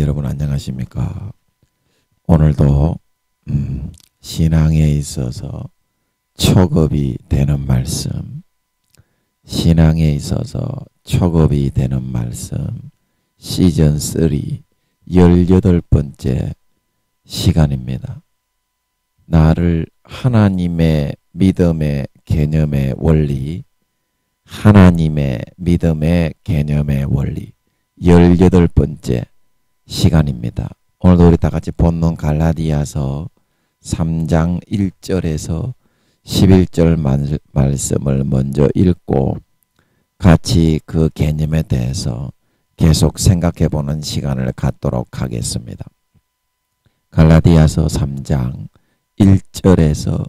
여러분 안녕하십니까? 오늘도 신앙에 있어서 촉업이 되는 말씀, 신앙에 있어서 촉업이 되는 말씀 시즌 3 18번째 시간입니다. 나를 하나님의 믿음의 개념의 원리, 하나님의 믿음의 개념의 원리 18번째 시간입니다. 오늘도 우리 다 같이 본문 갈라디아서 3장 1절에서 11절 말씀을 먼저 읽고 같이 그 개념에 대해서 계속 생각해 보는 시간을 갖도록 하겠습니다. 갈라디아서 3장 1절에서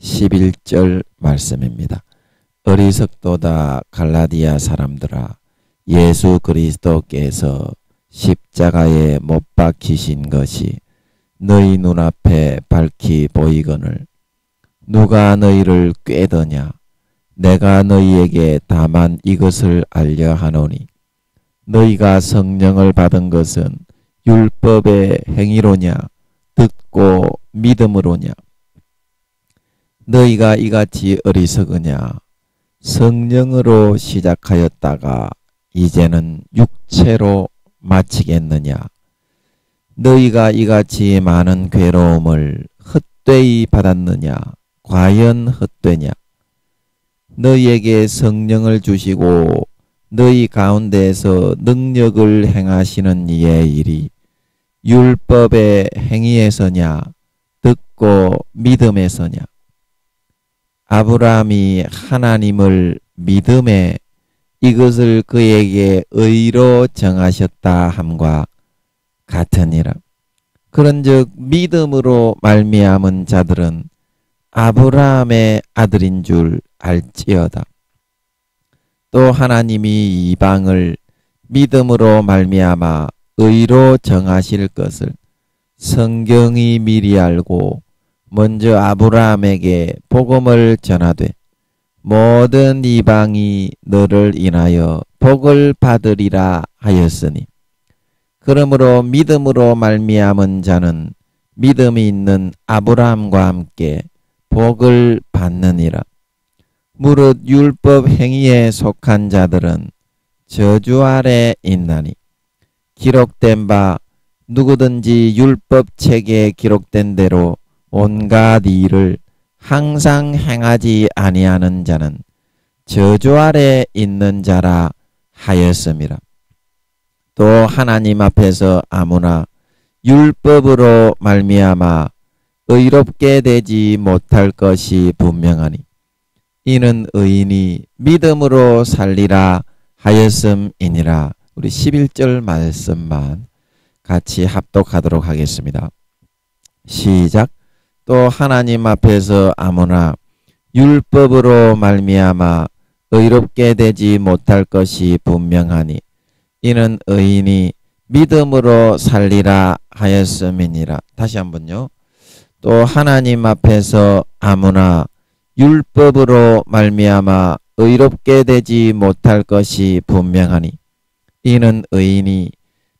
11절 말씀입니다. 어리석도다 갈라디아 사람들아, 예수 그리스도께서 십자가에 못 박히신 것이 너희 눈앞에 밝히 보이거늘 누가 너희를 꾀더냐? 내가 너희에게 다만 이것을 알려 하노니 너희가 성령을 받은 것은 율법의 행위로냐 듣고 믿음으로냐? 너희가 이같이 어리석으냐? 성령으로 시작하였다가 이제는 육체로 마치겠느냐? 너희가 이같이 많은 괴로움을 헛되이 받았느냐? 과연 헛되냐? 너희에게 성령을 주시고 너희 가운데에서 능력을 행하시는 이의 일이 율법의 행위에서냐? 듣고 믿음에서냐? 아브라함이 하나님을 믿음에 이것을 그에게 의로 정하셨다 함과 같으니라. 그런즉 믿음으로 말미암은 자들은 아브라함의 아들인 줄 알지어다. 또 하나님이 이방을 믿음으로 말미암아 의로 정하실 것을 성경이 미리 알고 먼저 아브라함에게 복음을 전하되 모든 이방이 너를 인하여 복을 받으리라 하였으니, 그러므로 믿음으로 말미암은 자는 믿음이 있는 아브라함과 함께 복을 받느니라. 무릇 율법 행위에 속한 자들은 저주 아래 있나니 기록된 바 누구든지 율법 책에 기록된 대로 온갖 일을 항상 행하지 아니하는 자는 저주 아래 있는 자라 하였음이라. 또 하나님 앞에서 아무나 율법으로 말미암아 의롭게 되지 못할 것이 분명하니 이는 의인이 믿음으로 살리라 하였음이니라. 우리 11절 말씀만 같이 합독하도록 하겠습니다. 시작. 또 하나님 앞에서 아무나 율법으로 말미암아 의롭게 되지 못할 것이 분명하니 이는 의인이 믿음으로 살리라 하였음이니라. 다시 한번요. 또 하나님 앞에서 아무나 율법으로 말미암아 의롭게 되지 못할 것이 분명하니 이는 의인이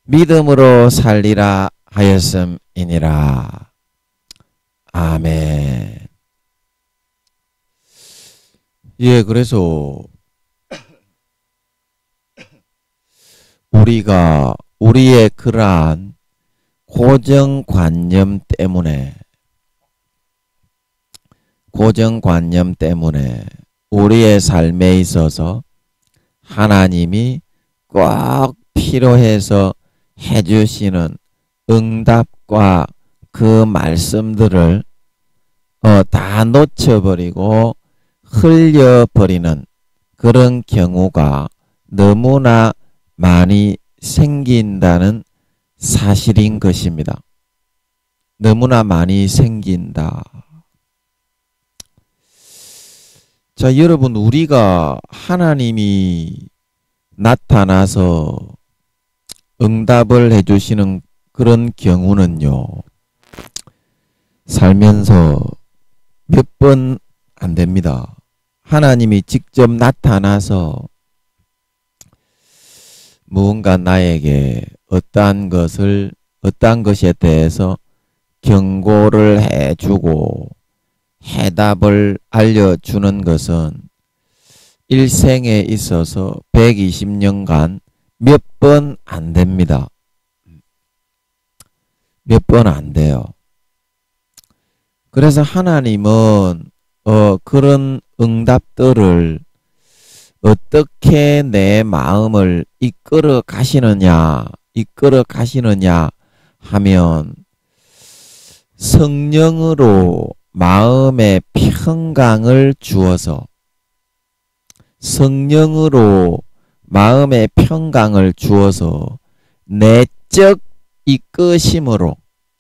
믿음으로 살리라 하였음이니라. 아멘. 예, 그래서 우리가 우리의 그러한 고정관념 때문에 우리의 삶에 있어서 하나님이 꼭 필요해서 해주시는 응답과 그 말씀들을 다 놓쳐버리고 흘려버리는 그런 경우가 너무나 많이 생긴다는 사실인 것입니다. 너무나 많이 생긴다. 자, 여러분, 우리가 하나님이 나타나서 응답을 해주시는 그런 경우는요, 살면서 몇 번 안 됩니다. 하나님이 직접 나타나서 무언가 나에게 어떠한 것을 어떠한 것에 대해서 경고를 해주고 해답을 알려주는 것은 일생에 있어서 120년간 몇 번 안 됩니다. 몇 번 안 돼요. 그래서 하나님은 그런 응답들을 어떻게 내 마음을 이끌어 가시느냐 하면 성령으로 마음의 평강을 주어서 내적 이끄심으로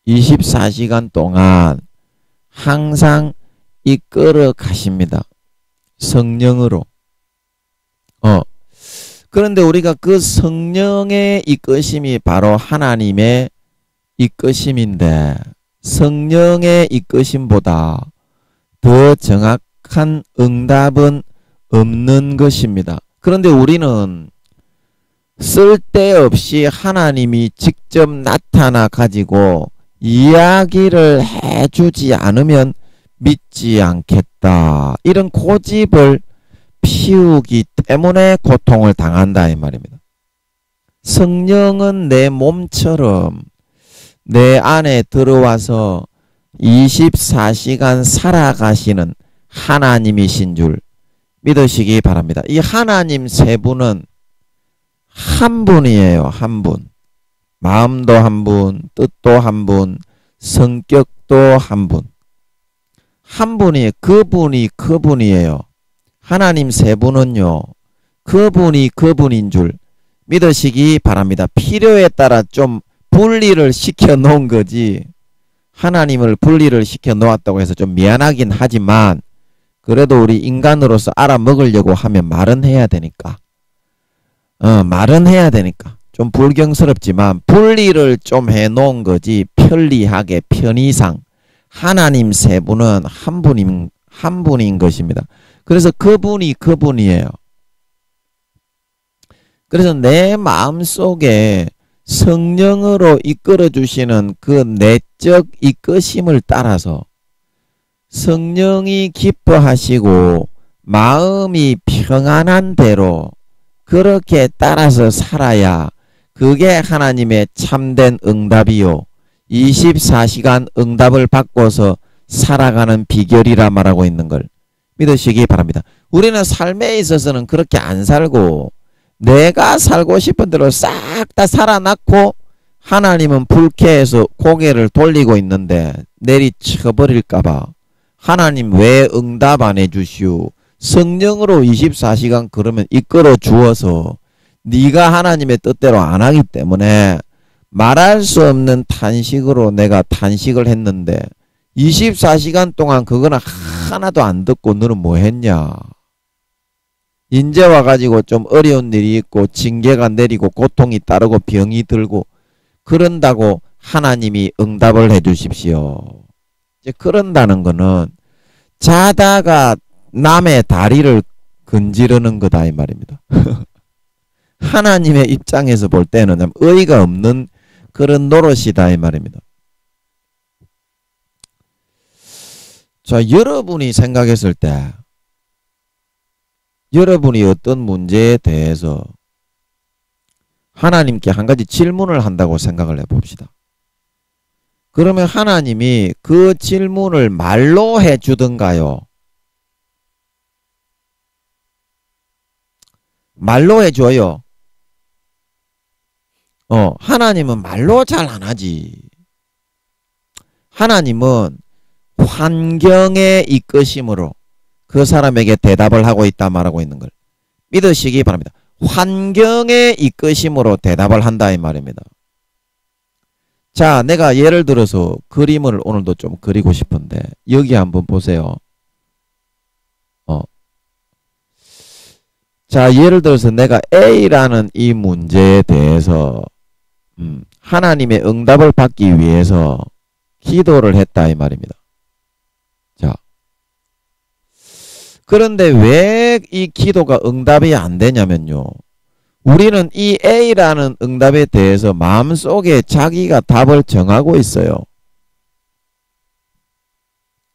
24시간 동안 항상 이끌어 가십니다. 성령으로. 그런데 우리가 그 성령의 이끄심이 바로 하나님의 이끄심인데 성령의 이끄심보다 더 정확한 응답은 없는 것입니다. 그런데 우리는 쓸데없이 하나님이 직접 나타나 가지고 이야기를 해주지 않으면 믿지 않겠다. 이런 고집을 피우기 때문에 고통을 당한다 이 말입니다. 성령은 내 몸처럼 내 안에 들어와서 24시간 살아가시는 하나님이신 줄 믿으시기 바랍니다. 이 하나님 세 분은 한 분이에요. 한 분. 마음도 한 분, 뜻도 한 분, 성격도 한 분. 한 분이 그분이에요. 하나님 세 분은요. 그분이 그분인 줄 믿으시기 바랍니다. 필요에 따라 좀 분리를 시켜 놓은 거지. 하나님을 분리를 시켜 놓았다고 해서 좀 미안하긴 하지만 그래도 우리 인간으로서 알아먹으려고 하면 말은 해야 되니까. 좀 불경스럽지만 분리를 좀 해놓은 거지. 편리하게 편의상 하나님 세 분은 한 분인 것입니다. 그래서 그분이에요. 그래서 내 마음속에 성령으로 이끌어 주시는 그 내적 이끄심을 따라서 성령이 기뻐하시고 마음이 평안한 대로 그렇게 따라서 살아야 그게 하나님의 참된 응답이요 24시간 응답을 받고서 살아가는 비결이라 말하고 있는 걸 믿으시기 바랍니다. 우리는 삶에 있어서는 그렇게 안 살고 내가 살고 싶은 대로 싹 다 살아났고 하나님은 불쾌해서 고개를 돌리고 있는데 내리쳐버릴까봐 하나님 왜 응답 안 해주시오? 성령으로 24시간 그러면 이끌어 주어서 네가 하나님의 뜻대로 안 하기 때문에 말할 수 없는 탄식으로 내가 탄식을 했는데 24시간 동안 그거는 하나도 안 듣고 너는 뭐 했냐? 인제 와가지고 좀 어려운 일이 있고 징계가 내리고 고통이 따르고 병이 들고 그런다고 하나님이 응답을 해 주십시오. 이제 그런다는 거는 자다가 남의 다리를 건지르는 거다 이 말입니다. 하나님의 입장에서 볼 때는 의의가 없는 그런 노릇이다 이 말입니다. 자, 여러분이 생각했을 때 여러분이 어떤 문제에 대해서 하나님께 한 가지 질문을 한다고 생각을 해봅시다. 그러면 하나님이 그 질문을 말로 해주던가요? 말로 해줘요. 하나님은 말로 잘 안 하지. 하나님은 환경의 이끄심으로 그 사람에게 대답을 하고 있다 말하고 있는 걸 믿으시기 바랍니다. 환경의 이끄심으로 대답을 한다 이 말입니다. 자, 내가 예를 들어서 그림을 오늘도 좀 그리고 싶은데 여기 한번 보세요. 자, 예를 들어서 내가 A라는 이 문제에 대해서 하나님의 응답을 받기 위해서 기도를 했다 이 말입니다. 자, 그런데 왜 이 기도가 응답이 안 되냐면요. 우리는 이 A라는 응답에 대해서 마음속에 자기가 답을 정하고 있어요.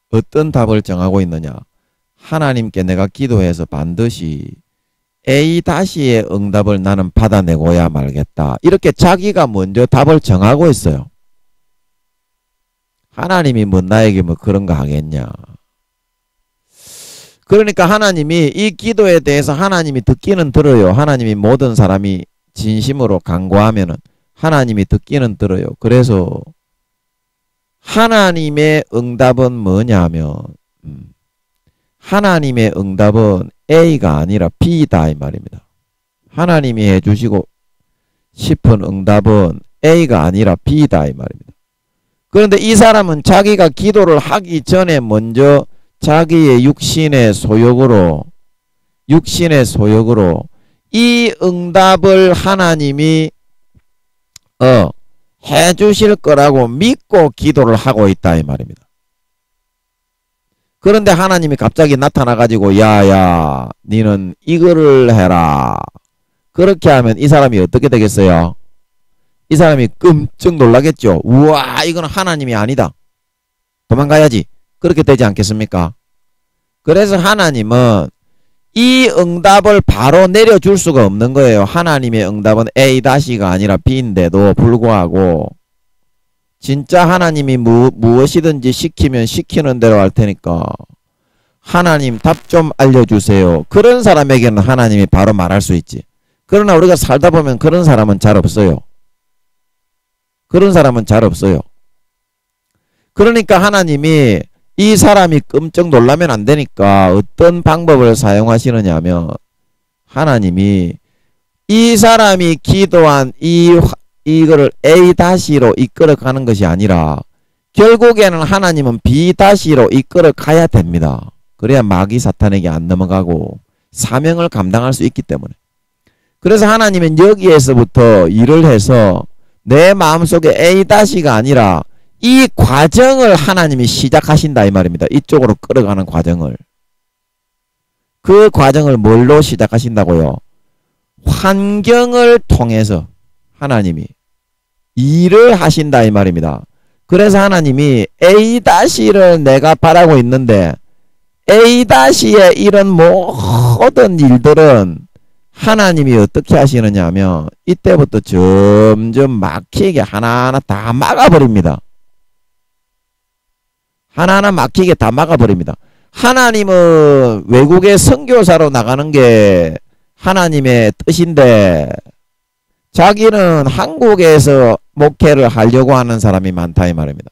어떤 답을 정하고 있느냐? 하나님께 내가 기도해서 반드시 A-의 응답을 나는 받아내고야 말겠다. 이렇게 자기가 먼저 답을 정하고 있어요. 하나님이 뭐 나에게 뭐 그런 거 하겠냐. 그러니까 하나님이 이 기도에 대해서 하나님이 듣기는 들어요. 하나님이 모든 사람이 진심으로 간구하면은 하나님이 듣기는 들어요. 그래서 하나님의 응답은 뭐냐면 하나님의 응답은 A가 아니라 B다 이 말입니다. 하나님이 해주시고 싶은 응답은 A가 아니라 B다 이 말입니다. 그런데 이 사람은 자기가 기도를 하기 전에 먼저 자기의 육신의 소욕으로 이 응답을 하나님이 해주실 거라고 믿고 기도를 하고 있다 이 말입니다. 그런데 하나님이 갑자기 나타나가지고 야야 니는 이거를 해라. 그렇게 하면 이 사람이 어떻게 되겠어요? 이 사람이 끔찍 놀라겠죠. 우와 이건 하나님이 아니다. 도망가야지. 그렇게 되지 않겠습니까? 그래서 하나님은 이 응답을 바로 내려줄 수가 없는 거예요. 하나님의 응답은 A-가 아니라 B인데도 불구하고 진짜 하나님이 무엇이든지 시키면 시키는 대로 할 테니까 하나님 답 좀 알려주세요. 그런 사람에게는 하나님이 바로 말할 수 있지. 그러나 우리가 살다 보면 그런 사람은 잘 없어요. 그러니까 하나님이 이 사람이 끔찍 놀라면 안 되니까 어떤 방법을 사용하시느냐 하면 하나님이 이 사람이 기도한 이거를 A-로 이끌어가는 것이 아니라 결국에는 하나님은 B-로 이끌어가야 됩니다. 그래야 마귀 사탄에게 안 넘어가고 사명을 감당할 수 있기 때문에. 그래서 하나님은 여기에서부터 일을 해서 내 마음속에 A-가 아니라 이 과정을 하나님이 시작하신다 이 말입니다. 이쪽으로 끌어가는 과정을. 그 과정을 뭘로 시작하신다고요? 환경을 통해서 하나님이 일을 하신다 이 말입니다. 그래서 하나님이 A-를 내가 바라고 있는데 A-의 이런 모든 일들은 하나님이 어떻게 하시느냐 하면 이때부터 점점 막히게 하나하나 다 막아버립니다. 하나하나 막히게 다 막아버립니다. 하나님은 외국에 선교사로 나가는 게 하나님의 뜻인데 자기는 한국에서 목회를 하려고 하는 사람이 많다 이 말입니다.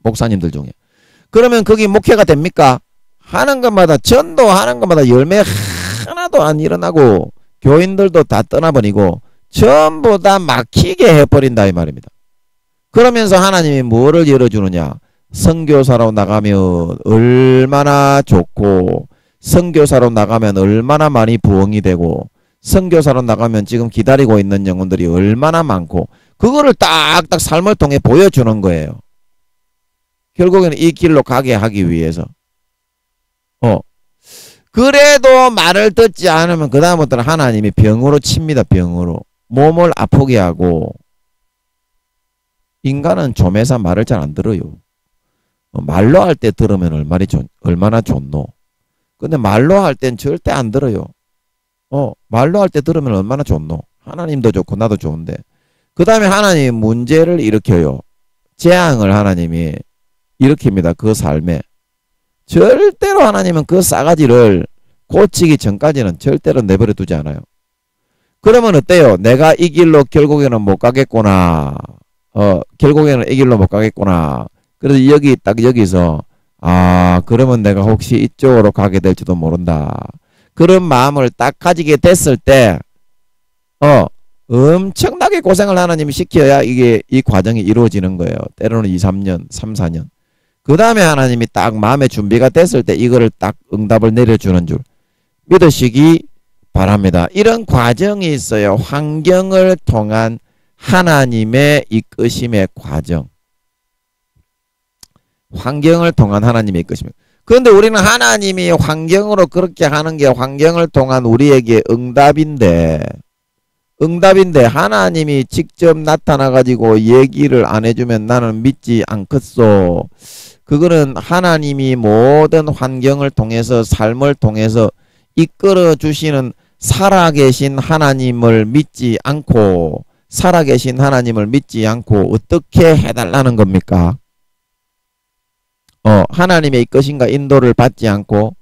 목사님들 중에. 그러면 거기 목회가 됩니까? 하는 것마다 전도하는 것마다 열매 하나도 안 일어나고 교인들도 다 떠나버리고 전부 다 막히게 해버린다 이 말입니다. 그러면서 하나님이 뭐를 열어주느냐? 선교사로 나가면 얼마나 좋고 선교사로 나가면 얼마나 많이 부흥이 되고 선교사로 나가면 지금 기다리고 있는 영혼들이 얼마나 많고 그거를 딱딱 삶을 통해 보여주는 거예요. 결국에는 이 길로 가게 하기 위해서. 그래도 말을 듣지 않으면 그 다음부터는 하나님이 병으로 칩니다. 병으로. 몸을 아프게 하고 인간은 좀해서 말을 잘 안 들어요. 말로 할 때 들으면 얼마나 좋노. 근데 말로 할 땐 절대 안 들어요. 말로 할 때 들으면 얼마나 좋노. 하나님도 좋고 나도 좋은데. 그 다음에 하나님이 문제를 일으켜요. 재앙을 하나님이 일으킵니다. 그 삶에. 절대로 하나님은 그 싸가지를 고치기 전까지는 절대로 내버려 두지 않아요. 그러면 어때요? 내가 이 길로 결국에는 못 가겠구나. 결국에는 이 길로 못 가겠구나. 그래서 여기서 그러면 내가 혹시 이쪽으로 가게 될지도 모른다. 그런 마음을 딱 가지게 됐을 때 엄청나게 고생을 하나님이 시켜야 이 과정이 이루어지는 거예요. 때로는 2, 3년, 3, 4년. 그 다음에 하나님이 딱 마음의 준비가 됐을 때 이거를 딱 응답을 내려주는 줄 믿으시기 바랍니다. 이런 과정이 있어요. 환경을 통한 하나님의 이끄심의 과정. 환경을 통한 하나님의 이끄심. 그런데 우리는 하나님이 환경으로 그렇게 하는 게 환경을 통한 우리에게 응답인데 응답인데 하나님이 직접 나타나가지고 얘기를 안 해주면 나는 믿지 않겠소. 그거는 하나님이 모든 환경을 통해서 삶을 통해서 이끌어 주시는 살아계신 하나님을 믿지 않고 살아계신 하나님을 믿지 않고 어떻게 해달라는 겁니까? 하나님의 이끄신가 인도를 받지 않고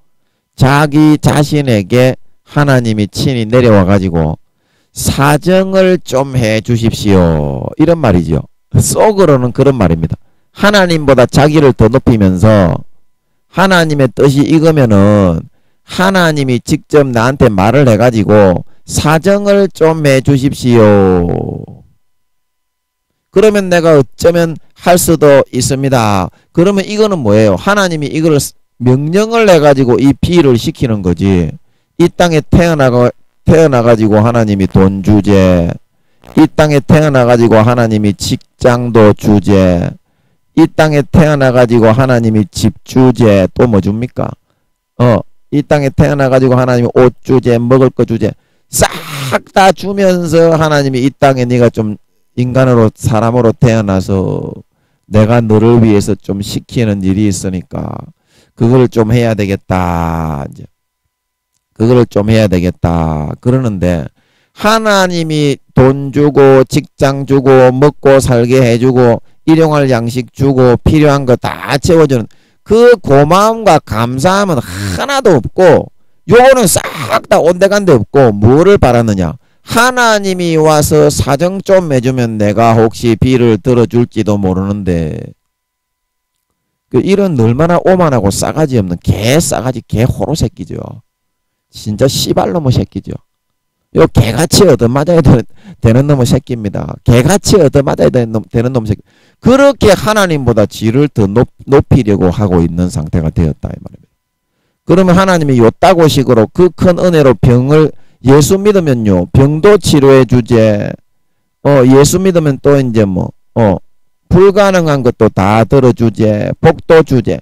자기 자신에게 하나님이 친히 내려와 가지고 사정을 좀 해 주십시오. 이런 말이죠. 속으로는 그런 말입니다. 하나님보다 자기를 더 높이면서 하나님의 뜻이 이거면은 하나님이 직접 나한테 말을 해가지고 사정을 좀 해 주십시오. 그러면 내가 어쩌면 할 수도 있습니다. 그러면 이거는 뭐예요? 하나님이 이걸 명령을 해가지고 이 비를 시키는 거지. 이 땅에 태어나가지고 하나님이 돈 주제, 이 땅에 태어나가지고 하나님이 직장도 주제, 이 땅에 태어나가지고 하나님이 집 주제, 또 뭐 줍니까? 이 땅에 태어나가지고 하나님이 옷 주제, 먹을 거 주제, 싹 다 주면서 하나님이 이 땅에 네가 좀 인간으로 사람으로 태어나서 내가 너를 위해서 좀 시키는 일이 있으니까 그걸 좀 해야 되겠다. 이제 그걸 좀 해야 되겠다. 그러는데 하나님이 돈 주고 직장 주고 먹고 살게 해주고 일용할 양식 주고 필요한 거 다 채워주는 그 고마움과 감사함은 하나도 없고 요거는 싹 다 온데간데 없고 뭐를 바라느냐. 하나님이 와서 사정 좀 해주면 내가 혹시 비를 들어줄지도 모르는데 이런 얼마나 오만하고 싸가지 없는 싸가지 호로 새끼죠. 진짜 씨발놈의 새끼죠. 요 개같이 얻어맞아야 되는 놈의 새끼입니다. 개같이 얻어맞아야 되는 놈의 새끼. 그렇게 하나님보다 지를 더 높이려고 하고 있는 상태가 되었다 이 말입니다. 그러면 하나님이 요따고식으로 그 큰 은혜로 병을 예수 믿으면요 병도 치료해 주제. 예수 믿으면 또 이제 불가능한 것도 다 들어주제. 복도 주제.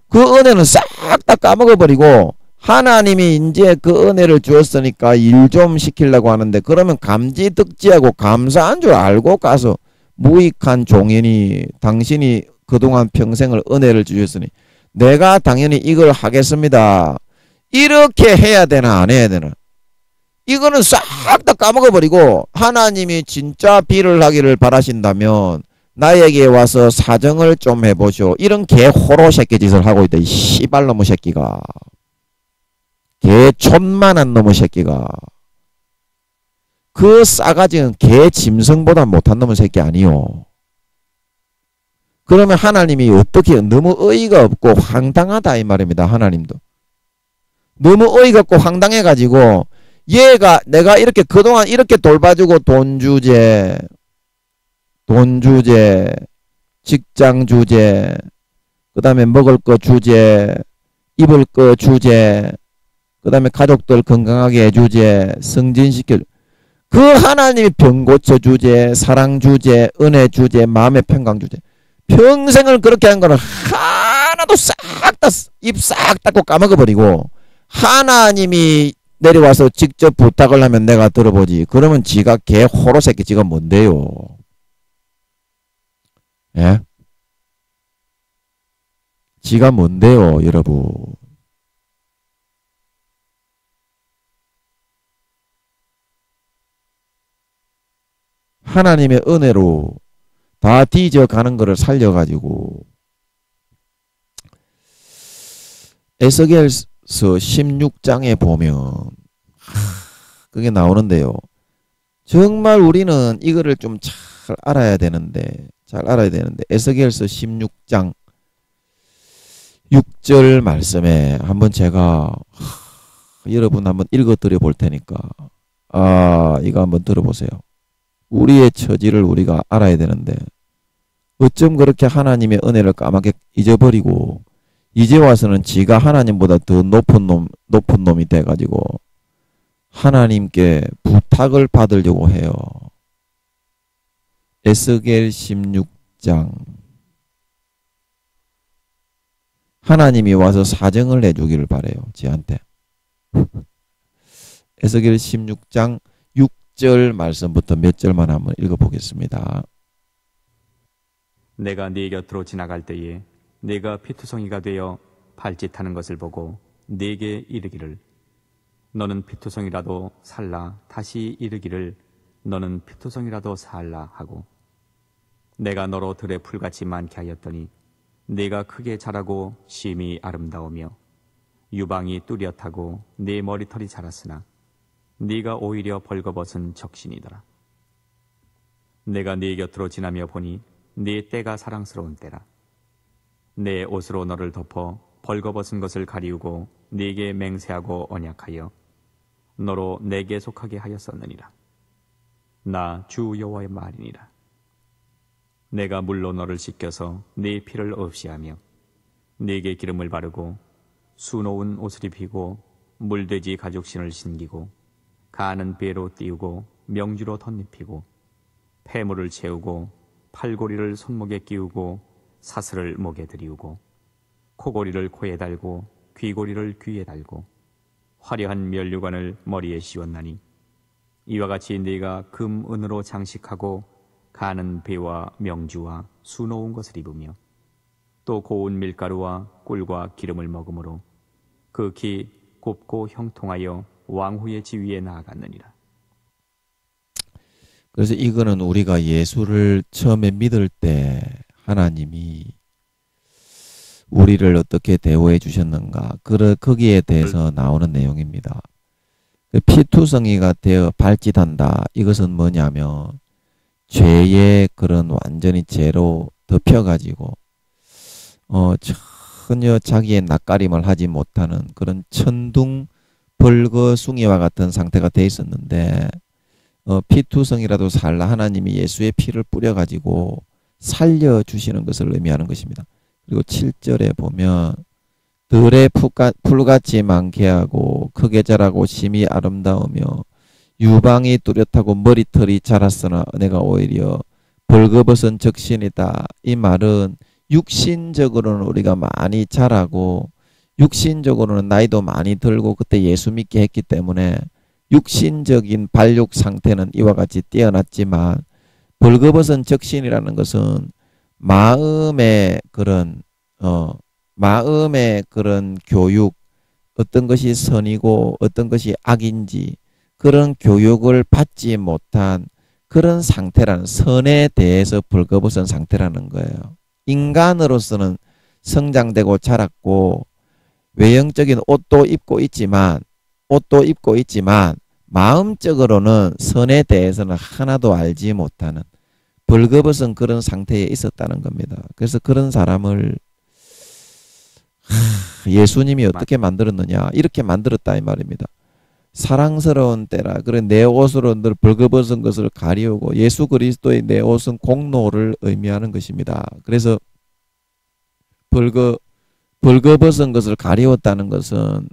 그 은혜는 싹 다 까먹어버리고 하나님이 이제 그 은혜를 주었으니까 일 좀 시키려고 하는데 그러면 감지덕지하고 감사한 줄 알고 가서 무익한 종인이 당신이 그동안 평생을 은혜를 주셨으니 내가 당연히 이걸 하겠습니다. 이렇게 해야 되나 안 해야 되나? 이거는 싹 다 까먹어버리고 하나님이 진짜 비를 하기를 바라신다면 나에게 와서 사정을 좀 해보시오. 이런 개호로 새끼 짓을 하고 있다. 이 씨발놈의 새끼가. 개촌만한 놈의 새끼가. 그 싸가지는 개 짐승보다 못한 놈의 새끼 아니요. 그러면 하나님이 어떻게 너무 어이가 없고 황당하다 이 말입니다. 하나님도. 너무 어이가 없고 황당해가지고 얘가 내가 이렇게 그동안 이렇게 돌봐주고 돈 주제, 직장 주제, 그 다음에 먹을 거 주제, 입을 거 주제, 그 다음에 가족들 건강하게 해주제, 승진시켜. 그 하나님이 병 고쳐 주제, 사랑 주제, 은혜 주제, 마음의 평강 주제. 평생을 그렇게 한 거는 하나도 싹 다 입 싹 닫고 까먹어버리고 하나님이 내려와서 직접 부탁을 하면 내가 들어보지. 그러면 지가 개 호로 새끼 지가 뭔데요? 예? 지가 뭔데요, 여러분? 하나님의 은혜로 다 뒤져가는 거를 살려가지고 에스겔서 16장에 보면 그게 나오는데요. 정말 우리는 이거를 좀 잘 알아야 되는데 에스겔서 16장 6절 말씀에 한번 제가 여러분 한번 읽어드려 볼 테니까 이거 한번 들어보세요. 우리의 처지를 우리가 알아야 되는데 어쩜 그렇게 하나님의 은혜를 까맣게 잊어버리고 이제 와서는 지가 하나님보다 더 높은 놈이 돼가지고 하나님께 부탁을 받으려고 해요. 에스겔 16장 하나님이 와서 사정을 해주기를 바래요. 지한테. 에스겔 16장 절 말씀부터 몇 절만 한번 읽어보겠습니다. 내가 네 곁으로 지나갈 때에 네가 피투성이가 되어 발짓하는 것을 보고 네게 이르기를 너는 피투성이라도 살라 다시 이르기를 너는 피투성이라도 살라 하고 내가 너로 들의 풀같이 많게 하였더니 네가 크게 자라고 심히 아름다우며 유방이 뚜렷하고 네 머리털이 자랐으나 네가 오히려 벌거벗은 적신이더라. 내가 네 곁으로 지나며 보니 네 때가 사랑스러운 때라. 내 옷으로 너를 덮어 벌거벗은 것을 가리우고 네게 맹세하고 언약하여 너로 내게 속하게 하였었느니라. 나 주 여호와의 말이니라. 내가 물로 너를 씻겨서 네 피를 없이 하며 네게 기름을 바르고 수놓은 옷을 입히고 물돼지 가죽신을 신기고 가는 배로 띄우고 명주로 덧입히고 폐물을 채우고 팔고리를 손목에 끼우고 사슬을 목에 들이우고 코고리를 코에 달고 귀고리를 귀에 달고 화려한 면류관을 머리에 씌웠나니 이와 같이 네가 금 은으로 장식하고 가는 배와 명주와 수놓은 것을 입으며 또 고운 밀가루와 꿀과 기름을 먹으므로 극히 곱고 형통하여 왕후의 지위에 나아갔느니라. 그래서 이거는 우리가 예수를 처음에 믿을 때 하나님이 우리를 어떻게 대우해 주셨는가 거기에 대해서 나오는 내용입니다. 피투성이가 되어 발짓한다. 이것은 뭐냐면 죄의 그런 완전히 죄로 덮여가지고 전혀 자기의 낯가림을 하지 못하는 그런 천둥 벌거숭이와 같은 상태가 돼 있었는데 피투성이라도 살라 하나님이 예수의 피를 뿌려가지고 살려주시는 것을 의미하는 것입니다. 그리고 7절에 보면 들의 풀같이 많게 하고 크게 자라고 심히 아름다우며 유방이 뚜렷하고 머리털이 자랐으나 내가 오히려 벌거벗은 적신이다. 이 말은 육신적으로는 우리가 많이 자라고 육신적으로는 나이도 많이 들고 그때 예수 믿게 했기 때문에 육신적인 발육 상태는 이와 같이 뛰어났지만 벌거벗은 적신이라는 것은 마음의 그런 교육, 어떤 것이 선이고 어떤 것이 악인지 그런 교육을 받지 못한 그런 상태라는, 선에 대해서 벌거벗은 상태라는 거예요. 인간으로서는 성장되고 자랐고 외형적인 옷도 입고 있지만 마음적으로는 선에 대해서는 하나도 알지 못하는 벌거벗은 그런 상태에 있었다는 겁니다. 그래서 그런 사람을 예수님이 어떻게 만들었느냐, 이렇게 만들었다 이 말입니다. 사랑스러운 때라. 그래 내 옷으로 늘 벌거벗은 것을 가리우고, 예수 그리스도의 내 옷은 공로를 의미하는 것입니다. 그래서 벌거벗은 것을 가리웠다는 것은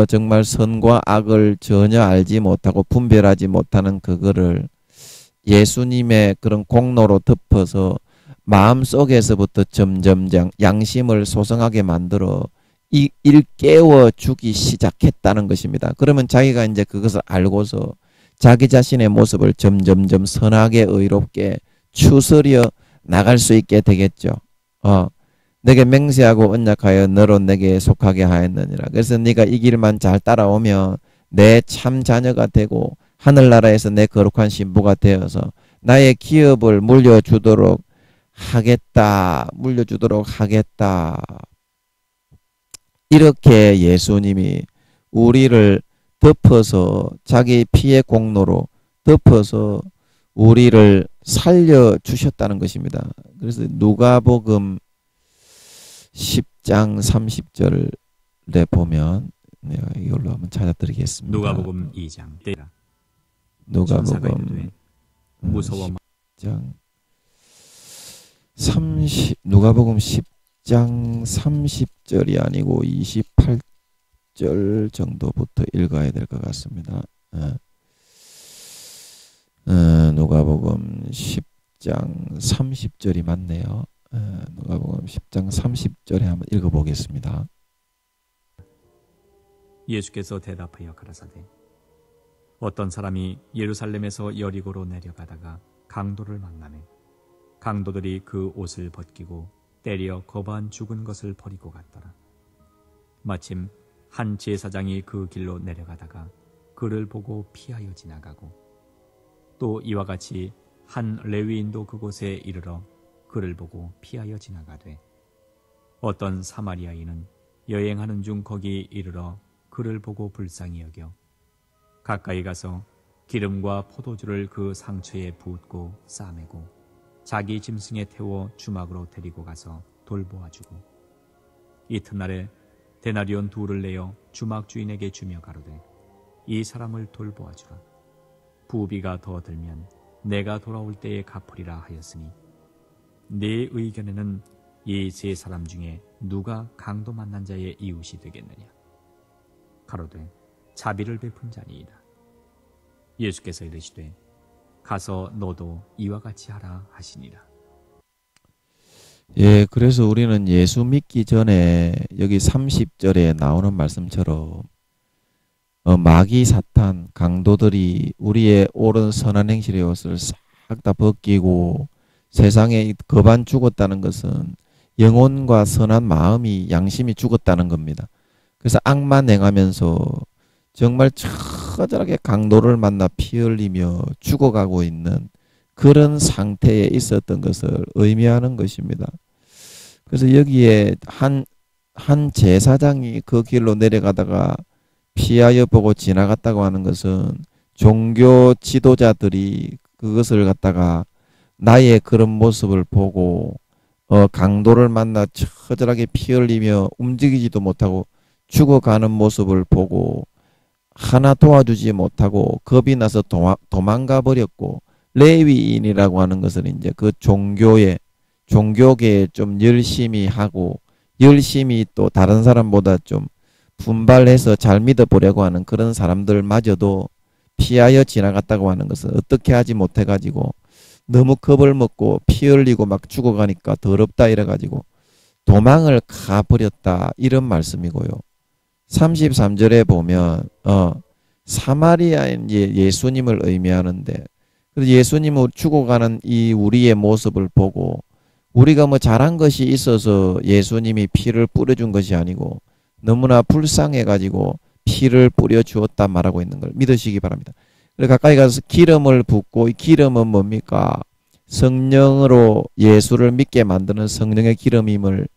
정말 선과 악을 전혀 알지 못하고 분별하지 못하는 그거를 예수님의 그런 공로로 덮어서 마음속에서부터 점점 양심을 소성하게 만들어 일깨워 주기 시작했다는 것입니다. 그러면 자기가 이제 그것을 알고서 자기 자신의 모습을 점점점 선하게 의롭게 추스려 나갈 수 있게 되겠죠. 내게 맹세하고 언약하여 너로 내게 속하게 하였느니라. 그래서 네가 이 길만 잘 따라오면 내 참 자녀가 되고 하늘나라에서 내 거룩한 신부가 되어서 나의 기업을 물려주도록 하겠다. 이렇게 예수님이 우리를 덮어서 자기 피의 공로로 덮어서 우리를 살려주셨다는 것입니다. 그래서 누가복음 10장 30절에 보면 내가 이걸로 한번 찾아드리겠습니다. 누가복음 2장 누가복음 무서워 10장 누가복음 10장 30절이 아니고 28절 정도부터 읽어야 될 것 같습니다. 누가복음 10장 30절이 맞네요. 누가복음 10장 30절에 한번 읽어보겠습니다. 예수께서 대답하여 가라사대 어떤 사람이 예루살렘에서 여리고로 내려가다가 강도를 만나매 강도들이 그 옷을 벗기고 때려 거반 죽은 것을 버리고 갔더라. 마침 한 제사장이 그 길로 내려가다가 그를 보고 피하여 지나가고 또 이와 같이 한 레위인도 그곳에 이르러 그를 보고 피하여 지나가되 어떤 사마리아인은 여행하는 중 거기 이르러 그를 보고 불쌍히 여겨 가까이 가서 기름과 포도주를 그 상처에 붓고 싸매고 자기 짐승에 태워 주막으로 데리고 가서 돌보아주고 이튿날에 데나리온 2를 내어 주막 주인에게 주며 가로되 이 사람을 돌보아주라. 부비가 더 들면 내가 돌아올 때에 갚으리라 하였으니 네 의견에는 이 세 사람 중에 누가 강도 만난 자의 이웃이 되겠느냐. 가로되 자비를 베푼 자니이다. 예수께서 이르시되 가서 너도 이와 같이 하라 하시니라. 예, 그래서 우리는 예수 믿기 전에 여기 30절에 나오는 말씀처럼 마귀 사탄 강도들이 우리의 옳은 선한 행실의 옷을 싹 다 벗기고 세상에 거반 죽었다는 것은 영혼과 선한 마음이 양심이 죽었다는 겁니다. 그래서 악만 행하면서 정말 처절하게 강도를 만나 피 흘리며 죽어가고 있는 그런 상태에 있었던 것을 의미하는 것입니다. 그래서 여기에 한 제사장이 그 길로 내려가다가 피하여 보고 지나갔다고 하는 것은 종교 지도자들이 그것을 갖다가 나의 그런 모습을 보고 강도를 만나 처절하게 피 흘리며 움직이지도 못하고 죽어가는 모습을 보고 하나 도와주지 못하고 겁이 나서 도망가 버렸고 레위인이라고 하는 것은 이제 그 종교계에 좀 열심히 하고 열심히 또 다른 사람보다 좀 분발해서 잘 믿어보려고 하는 그런 사람들마저도 피하여 지나갔다고 하는 것은 어떻게 하지 못해가지고 너무 겁을 먹고 피 흘리고 막 죽어가니까 더럽다 이래가지고 도망을 가버렸다 이런 말씀이고요. 33절에 보면 사마리아인 예수님을 의미하는데 그래서 예수님은 죽어가는 이 우리의 모습을 보고 우리가 뭐 잘한 것이 있어서 예수님이 피를 뿌려준 것이 아니고 너무나 불쌍해가지고 피를 뿌려주었다 말하고 있는 걸 믿으시기 바랍니다. 그래서 가까이 가서 기름을 붓고 이 기름은 뭡니까? 성령으로 예수를 믿게 만드는 성령의 기름임을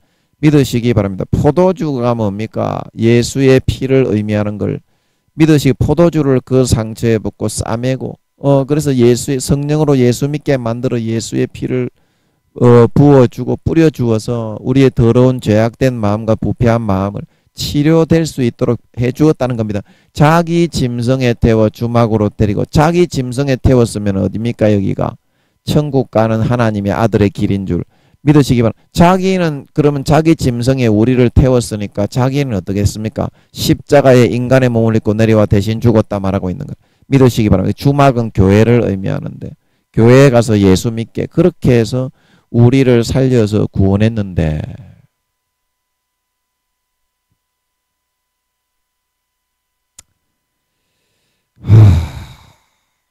믿으시기 바랍니다. 포도주가 뭡니까? 예수의 피를 의미하는 걸 믿으시기 포도주를 그 상처에 붓고 싸매고 그래서 예수의 성령으로 예수 믿게 만들어 예수의 피를 부어주고 뿌려주어서 우리의 더러운 죄악된 마음과 부패한 마음을 치료될 수 있도록 해주었다는 겁니다. 자기 짐승에 태워 주막으로 데리고 자기 짐승에 태웠으면 어디입니까? 여기가 천국 가는 하나님의 아들의 길인 줄 믿으시기 바랍니다. 자기는 그러면 자기 짐승에 우리를 태웠으니까 자기는 어떻겠습니까? 십자가에 인간의 몸을 입고 내려와 대신 죽었다 말하고 있는 것 믿으시기 바랍니다. 주막은 교회를 의미하는데 교회에 가서 예수 믿게 그렇게 해서 우리를 살려서 구원했는데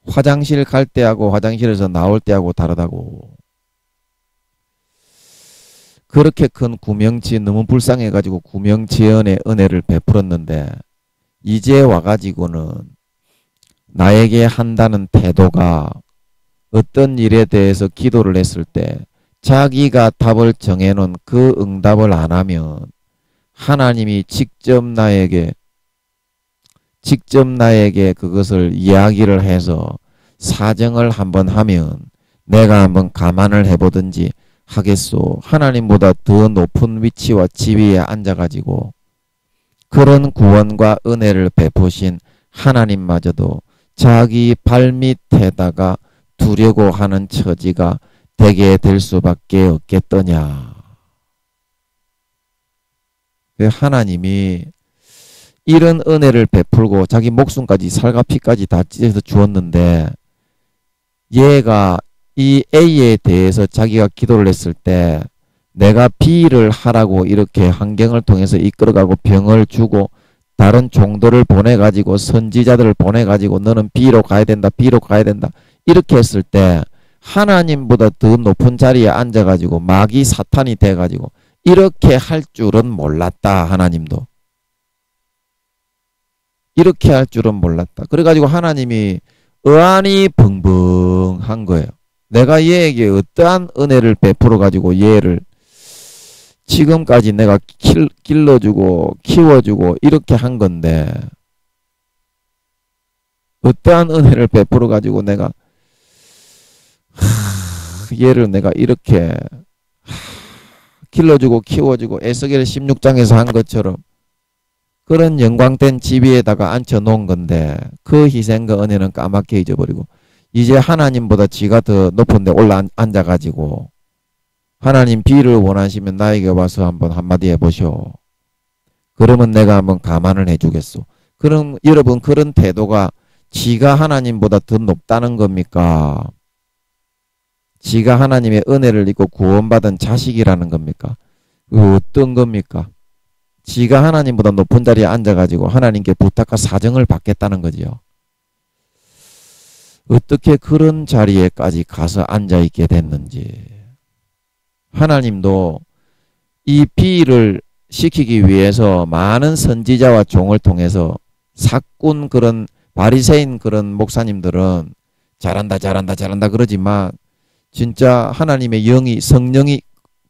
화장실 갈 때하고 화장실에서 나올 때하고 다르다고. 그렇게 큰 구명치 너무 불쌍해가지고 구명지연의 은혜를 베풀었는데 이제 와가지고는 나에게 한다는 태도가 어떤 일에 대해서 기도를 했을 때 자기가 답을 정해놓은 그 응답을 안 하면 하나님이 직접 나에게 그것을 이야기를 해서 사정을 한번 하면 내가 한번 감안을 해보든지 하겠소. 하나님보다 더 높은 위치와 지위에 앉아가지고 그런 구원과 은혜를 베푸신 하나님마저도 자기 발밑에다가 두려고 하는 처지가 되게 될 수밖에 없겠더냐. 하나님이 이런 은혜를 베풀고 자기 목숨까지 살과 피까지 다 찢어서 주었는데 얘가 이 A에 대해서 자기가 기도를 했을 때 내가 B를 하라고 이렇게 환경을 통해서 이끌어가고 병을 주고 다른 종들을 보내가지고 선지자들을 보내가지고 너는 B로 가야 된다. B로 가야 된다. 이렇게 했을 때 하나님보다 더 높은 자리에 앉아가지고 마귀 사탄이 돼가지고 이렇게 할 줄은 몰랐다. 하나님도. 이렇게 할 줄은 몰랐다. 그래가지고 하나님이 의안이 벙벙한 거예요. 내가 얘에게 어떠한 은혜를 베풀어가지고 얘를 지금까지 내가 길러주고 키워주고 이렇게 한 건데 어떠한 은혜를 베풀어가지고 내가 얘를 내가 이렇게 길러주고 키워주고 에스겔 16장에서 한 것처럼 그런 영광된 지위에다가 앉혀놓은 건데 그 희생과 은혜는 까맣게 잊어버리고 이제 하나님보다 지가 더 높은 데 올라 앉아가지고 하나님 B를 원하시면 나에게 와서 한번 한마디 해보시오. 그러면 내가 한번 감안을 해주겠소. 그럼 여러분 그런 태도가 지가 하나님보다 더 높다는 겁니까? 지가 하나님의 은혜를 입고 구원받은 자식이라는 겁니까? 어떤 겁니까? 지가 하나님보다 높은 자리에 앉아가지고 하나님께 부탁과 사정을 받겠다는 거지요. 어떻게 그런 자리에까지 가서 앉아있게 됐는지. 하나님도 이 B를 시키기 위해서 많은 선지자와 종을 통해서 사꾼 그런 바리새인 그런 목사님들은 잘한다 그러지만 진짜 하나님의 영이 성령이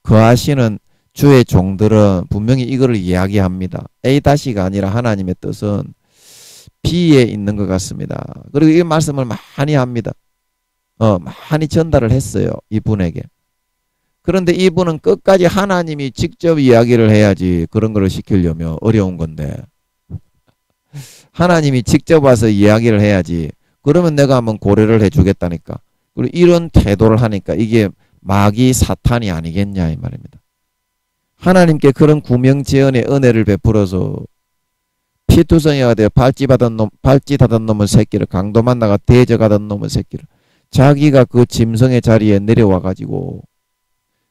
거하시는 주의 종들은 분명히 이거를 이야기합니다. A-가 아니라 하나님의 뜻은 B에 있는 것 같습니다. 그리고 이 말씀을 많이 합니다. 많이 전달을 했어요. 이분에게. 그런데 이분은 끝까지 하나님이 직접 이야기를 해야지 그런 거를 시키려면 어려운 건데 하나님이 직접 와서 이야기를 해야지 그러면 내가 한번 고려를 해주겠다니까. 그리고 이런 태도를 하니까 이게 마귀 사탄이 아니겠냐 이 말입니다. 하나님께 그런 구명재언의 은혜를 베풀어서 피투성이가 되어 발짓하던 놈의 새끼를 강도 만나가 대적하던 놈의 새끼를 자기가 그 짐승의 자리에 내려와 가지고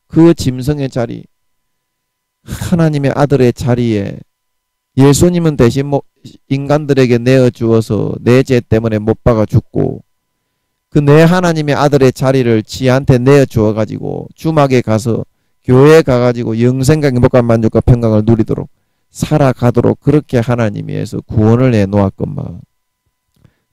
그 짐승의 자리 하나님의 아들의 자리에 예수님은 대신 인간들에게 내어주어서 내 죄 때문에 못 박아 죽고 그 내 하나님의 아들의 자리를 지한테 내어주어 가지고 주막에 가서 교회에 가가지고 영생과 행복과 만족과 평강을 누리도록 살아가도록 그렇게 하나님이 해서 구원을 해놓았건만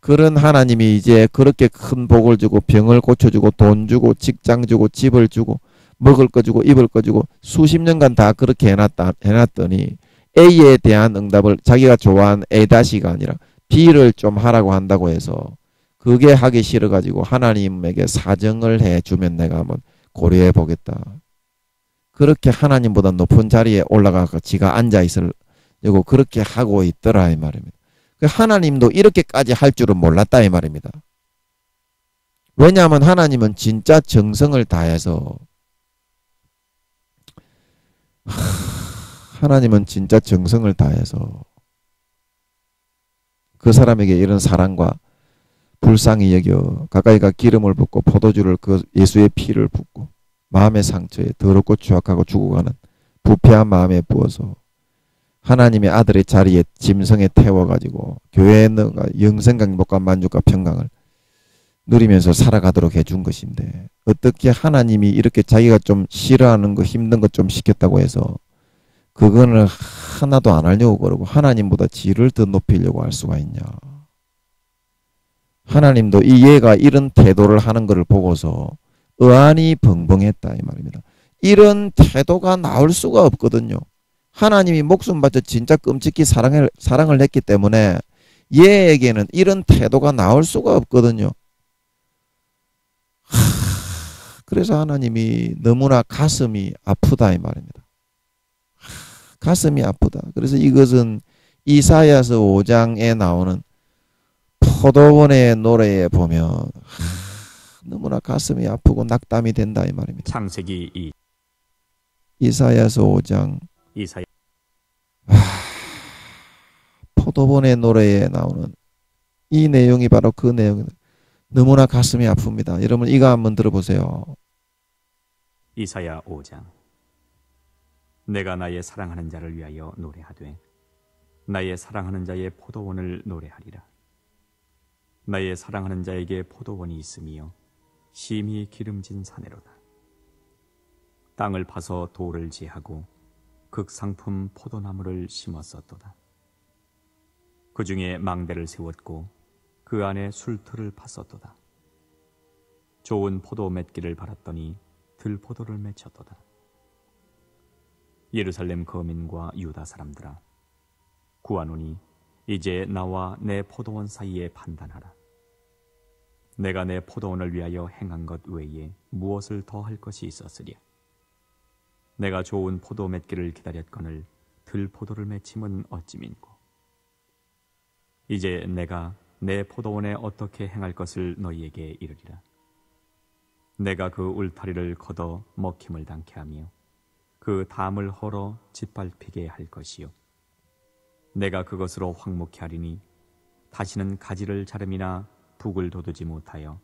그런 하나님이 이제 그렇게 큰 복을 주고 병을 고쳐주고 돈 주고 직장 주고 집을 주고 먹을 거 주고 입을 거 주고 수십 년간 다 그렇게 해놨더니 A에 대한 응답을 자기가 좋아하는 A-가 아니라 B를 좀 하라고 한다고 해서 그게 하기 싫어가지고 하나님에게 사정을 해주면 내가 한번 고려해 보겠다. 그렇게 하나님보다 높은 자리에 올라가서 지가 앉아있으려고 그렇게 하고 있더라 이 말입니다. 하나님도 이렇게까지 할 줄은 몰랐다 이 말입니다. 왜냐하면 하나님은 진짜 정성을 다해서 하나님은 진짜 정성을 다해서 그 사람에게 이런 사랑과 불쌍히 여겨 가까이가 기름을 붓고 포도주를 그 예수의 피를 붓고 마음의 상처에 더럽고 추악하고 죽어가는 부패한 마음에 부어서 하나님의 아들의 자리에 짐승에 태워가지고 교회에 넣어가 영생과 행복과 만족과 평강을 누리면서 살아가도록 해준 것인데 어떻게 하나님이 이렇게 자기가 좀 싫어하는 거 힘든 것 좀 시켰다고 해서 그거는 하나도 안 하려고 그러고 하나님보다 지를 더 높이려고 할 수가 있냐. 하나님도 이 얘가 이런 태도를 하는 것을 보고서 의안이 벙벙했다 이 말입니다. 이런 태도가 나올 수가 없거든요. 하나님이 목숨 바쳐 진짜 끔찍히 사랑을 했기 때문에 얘에게는 이런 태도가 나올 수가 없거든요. 그래서 하나님이 너무나 가슴이 아프다 이 말입니다. 가슴이 아프다. 그래서 이것은 이사야서 5장에 나오는 포도원의 노래에 보면 너무나 가슴이 아프고 낙담이 된다 이 말입니다. 창세기 이사야서 5장 이사야 포도원의 노래에 나오는 이 내용이 바로 그 내용입니다. 너무나 가슴이 아픕니다. 여러분 이거 한번 들어보세요. 이사야 5장. 내가 나의 사랑하는 자를 위하여 노래하되 나의 사랑하는 자의 포도원을 노래하리라. 나의 사랑하는 자에게 포도원이 있으며 심히 기름진 사내로다. 땅을 파서 돌을 제하고 극상품 포도나무를 심었었도다. 그 중에 망대를 세웠고 그 안에 술틀을 팠었도다. 좋은 포도 맺기를 바랐더니 들포도를 맺혔도다. 예루살렘 거민과 유다 사람들아, 구하노니 이제 나와 내 포도원 사이에 판단하라. 내가 내 포도원을 위하여 행한 것 외에 무엇을 더 할 것이 있었으랴. 내가 좋은 포도 맺기를 기다렸거늘 들포도를 맺힘은 어찌민고. 이제 내가 내 포도원에 어떻게 행할 것을 너희에게 이르리라. 내가 그 울타리를 걷어 먹힘을 당케 하며 그 담을 헐어 짓밟히게 할 것이요. 내가 그것으로 황무케 하리니 다시는 가지를 자름이나 북을 돋우지 못하여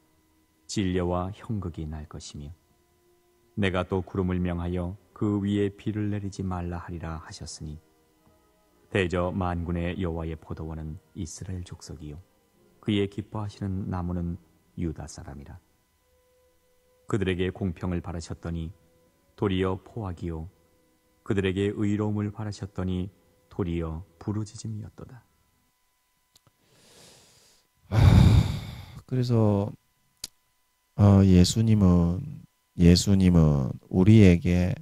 진려와 형극이 날 것이며, 내가 또 구름을 명하여 그 위에 비를 내리지 말라 하리라 하셨으니, 대저 만군의 여호와의 포도원은 이스라엘 족속이요 그의 기뻐하시는 나무는 유다 사람이라. 그들에게 공평을 바라셨더니 도리어 포악이요 그들에게 의로움을 바라셨더니 도리어 부르짖음이었도다. 그래서 예수님은 우리에게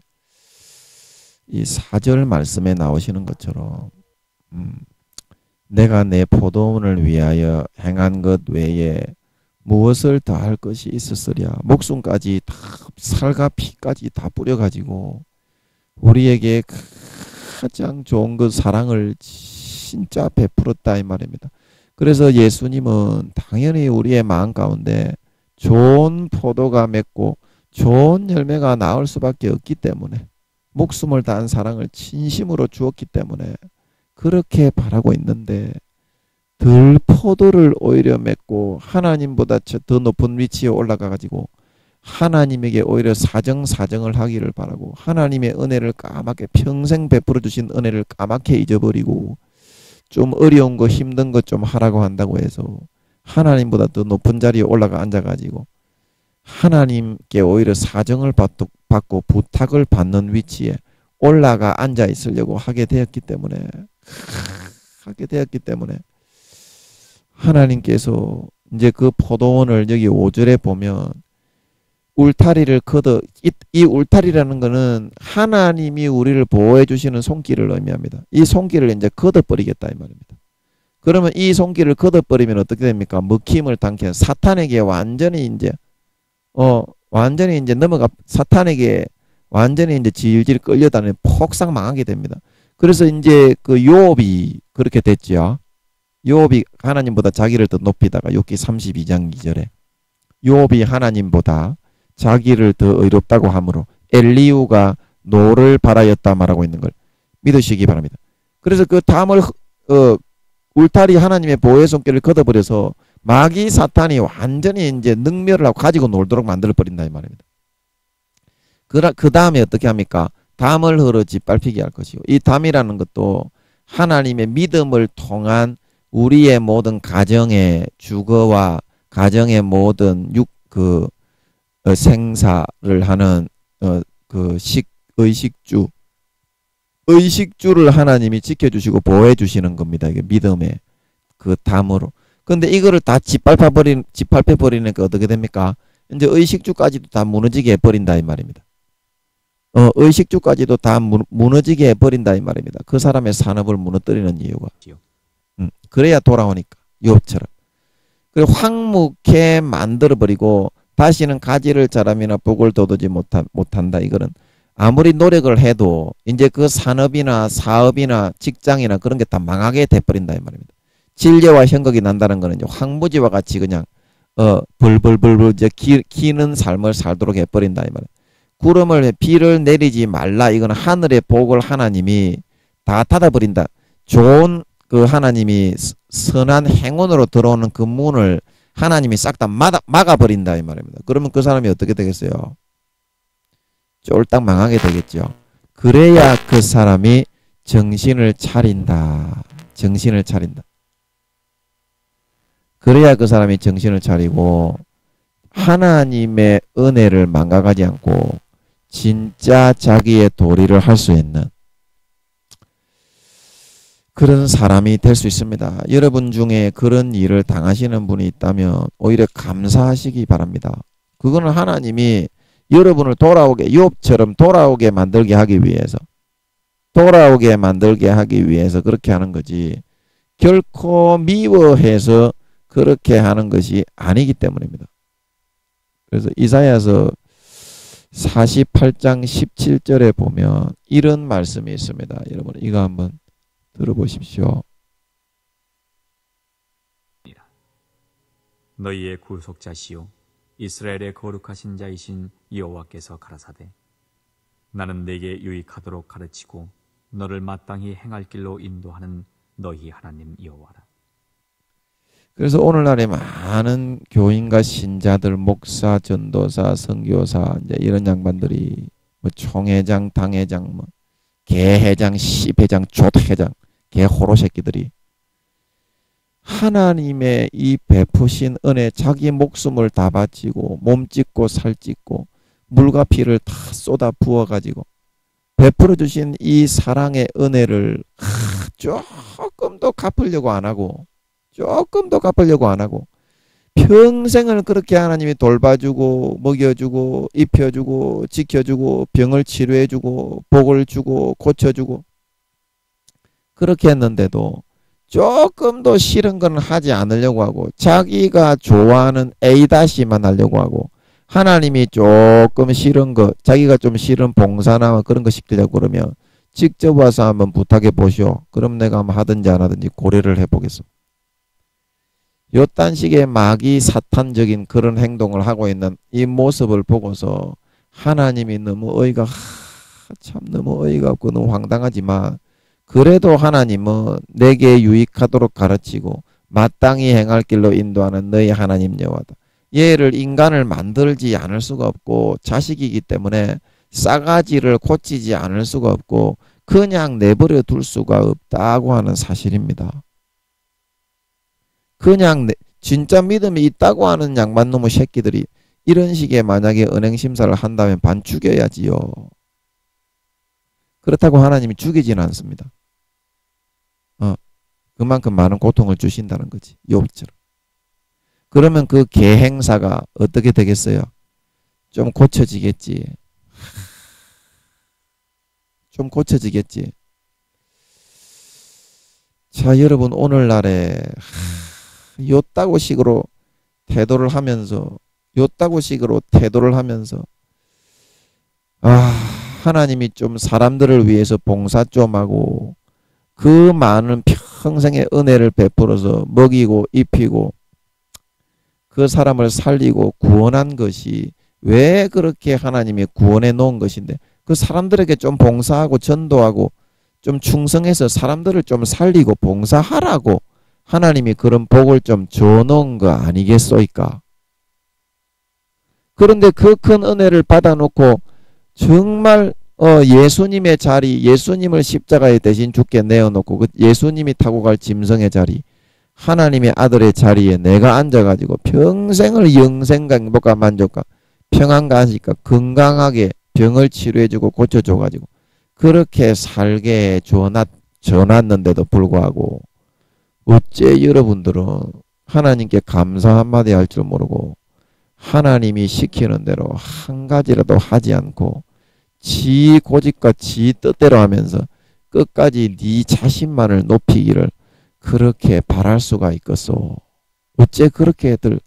이 4절 말씀에 나오시는 것처럼 내가 내 포도원을 위하여 행한 것 외에 무엇을 더 할 것이 있었으랴. 목숨까지 다, 살과 피까지 다 뿌려가지고 우리에게 가장 좋은 그 사랑을 진짜 베풀었다 이 말입니다. 그래서 예수님은 당연히 우리의 마음 가운데 좋은 포도가 맺고 좋은 열매가 나올 수밖에 없기 때문에, 목숨을 다한 사랑을 진심으로 주었기 때문에 그렇게 바라고 있는데, 들포도를 오히려 맺고 하나님보다 더 높은 위치에 올라가 가지고 하나님에게 오히려 사정을 하기를 바라고, 하나님의 은혜를 까맣게 평생 베풀어 주신 은혜를 까맣게 잊어버리고 좀 어려운 거 힘든 거 좀 하라고 한다고 해서 하나님보다 더 높은 자리에 올라가 앉아가지고 하나님께 오히려 사정을 받고 부탁을 받는 위치에 올라가 앉아 있으려고 하게 되었기 때문에 하나님께서 이제 그 포도원을 여기 5절에 보면 울타리를 걷어, 이 울타리라는 거는 하나님이 우리를 보호해 주시는 손길을 의미합니다. 이 손길을 이제 걷어버리겠다 이 말입니다. 그러면 이 손길을 걷어버리면 어떻게 됩니까? 먹힘을 당케 사탄에게 완전히 이제 넘어가, 사탄에게 완전히 이제 질질 끌려다니는 폭삭 망하게 됩니다. 그래서 이제 그 욥이 그렇게 됐죠. 욥이 하나님보다 자기를 더 높이다가 욥기 32장 2절에 욥이 하나님보다 자기를 더 의롭다고 하므로 엘리후가 노를 바라였다 말하고 있는 걸 믿으시기 바랍니다. 그래서 그 담을 울타리 하나님의 보호의 손길을 걷어버려서 마귀 사탄이 완전히 이제 능멸을 하고 가지고 놀도록 만들어 버린다 이 말입니다. 그 다음에 어떻게 합니까? 담을 헐어 짓밟히게 할 것이요. 이 담이라는 것도 하나님의 믿음을 통한 우리의 모든 가정의 주거와 가정의 모든 생사를 하는 의식주를 하나님이 지켜주시고 보호해 주시는 겁니다. 이게 믿음의 그 담으로. 근데 이거를 다 짓밟혀 버리니까 어떻게 됩니까? 이제 의식주까지도 다 무너지게 해버린다 이 말입니다. 의식주까지도 다 무너지게 해버린다 이 말입니다. 그 사람의 산업을 무너뜨리는 이유가. 그래야 돌아오니까 욥처럼. 그리고 황무케 만들어버리고 다시는 가지를 자람이나 북을 돋우지 못한다. 이거는 아무리 노력을 해도 이제 그 산업이나 사업이나 직장이나 그런 게 다 망하게 돼버린다 이 말입니다. 진려와 형극이 난다는 거는 이제 황무지와 같이 그냥 벌벌벌벌 이제 기는 삶을 살도록 해버린다 이 말이에요. 비를 내리지 말라. 이거는 하늘의 복을 하나님이 다 닫아버린다. 좋은 그 하나님이 선한 행운으로 들어오는 그 문을 하나님이 싹 다 막아버린다 이 말입니다. 그러면 그 사람이 어떻게 되겠어요? 쫄딱 망하게 되겠죠. 그래야 그 사람이 정신을 차린다. 정신을 차린다. 그래야 그 사람이 정신을 차리고 하나님의 은혜를 망각하지 않고 진짜 자기의 도리를 할 수 있는 그런 사람이 될 수 있습니다. 여러분 중에 그런 일을 당하시는 분이 있다면 오히려 감사하시기 바랍니다. 그거는 하나님이 여러분을 돌아오게, 욥처럼 돌아오게 만들게 하기 위해서 그렇게 하는 거지, 결코 미워해서 그렇게 하는 것이 아니기 때문입니다. 그래서 이사야서 48장 17절에 보면 이런 말씀이 있습니다. 여러분 이거 한번 들어보십시오. 너희의 구속자시요 이스라엘의 거룩하신 자이신 여호와께서 가라사대 나는 내게 유익하도록 가르치고 너를 마땅히 행할 길로 인도하는 너희 하나님 여호와라. 그래서 오늘날에 많은 교인과 신자들, 목사, 전도사, 선교사 이제 이런 양반들이 뭐 총회장, 당회장, 뭐 개회장, 시회장, 족회장, 개호로 새끼들이 하나님의 이 베푸신 은혜, 자기 목숨을 다 바치고 몸 찢고 살 찢고 물과 피를 다 쏟아 부어 가지고 베풀어 주신 이 사랑의 은혜를 조금도 갚으려고 안 하고 평생을 그렇게 하나님이 돌봐주고 먹여주고 입혀주고 지켜주고 병을 치료해주고 복을 주고 고쳐주고 그렇게 했는데도 조금도 싫은 건 하지 않으려고 하고 자기가 좋아하는 A-만 하려고 하고 하나님이 조금 싫은 거, 자기가 좀 싫은 봉사나 그런 거 시키려고 그러면 직접 와서 한번 부탁해 보시오. 그럼 내가 한번 하든지 안 하든지 고려를 해보겠습니다. 요딴 식의 마귀 사탄적인 그런 행동을 하고 있는 이 모습을 보고서 하나님이 너무 어이가 없고 너무 황당하지만 그래도 하나님은 내게 유익하도록 가르치고 마땅히 행할 길로 인도하는 너희 하나님 여호와다. 얘를 인간을 만들지 않을 수가 없고 자식이기 때문에 싸가지를 고치지 않을 수가 없고 그냥 내버려 둘 수가 없다고 하는 사실입니다. 그냥 진짜 믿음이 있다고 하는 양반놈의 새끼들이 이런 식의 만약에 은행심사를 한다면 반 죽여야지요. 그렇다고 하나님이 죽이지는 않습니다. 그만큼 많은 고통을 주신다는 거지. 욥처럼. 그러면 그 계행사가 어떻게 되겠어요? 좀 고쳐지겠지. 자, 여러분 오늘날에 요따구식으로 태도를 하면서 하나님이 좀 사람들을 위해서 봉사 좀 하고 그 많은 평생의 은혜를 베풀어서 먹이고 입히고 그 사람을 살리고 구원한 것이 왜 그렇게 하나님이 구원해 놓은 것인데 그 사람들에게 좀 봉사하고 전도하고 좀 충성해서 사람들을 좀 살리고 봉사하라고 하나님이 그런 복을 좀 줘놓은 거 아니겠소이까? 그런데 그 큰 은혜를 받아놓고 정말 예수님의 자리, 예수님을 십자가에 대신 죽게 내어놓고 그 예수님이 타고 갈 짐승의 자리, 하나님의 아들의 자리에 내가 앉아가지고 평생을 영생과 행복과 만족과 평안과 안식과 건강하게 병을 치료해주고 고쳐줘가지고 그렇게 살게 줘놨는데도 불구하고 어째 여러분들은 하나님께 감사 한마디 할 줄 모르고 하나님이 시키는 대로 한 가지라도 하지 않고 지 고집과 지 뜻대로 하면서 끝까지 네 자신만을 높이기를 그렇게 바랄 수가 있겠소. 어째 그렇게들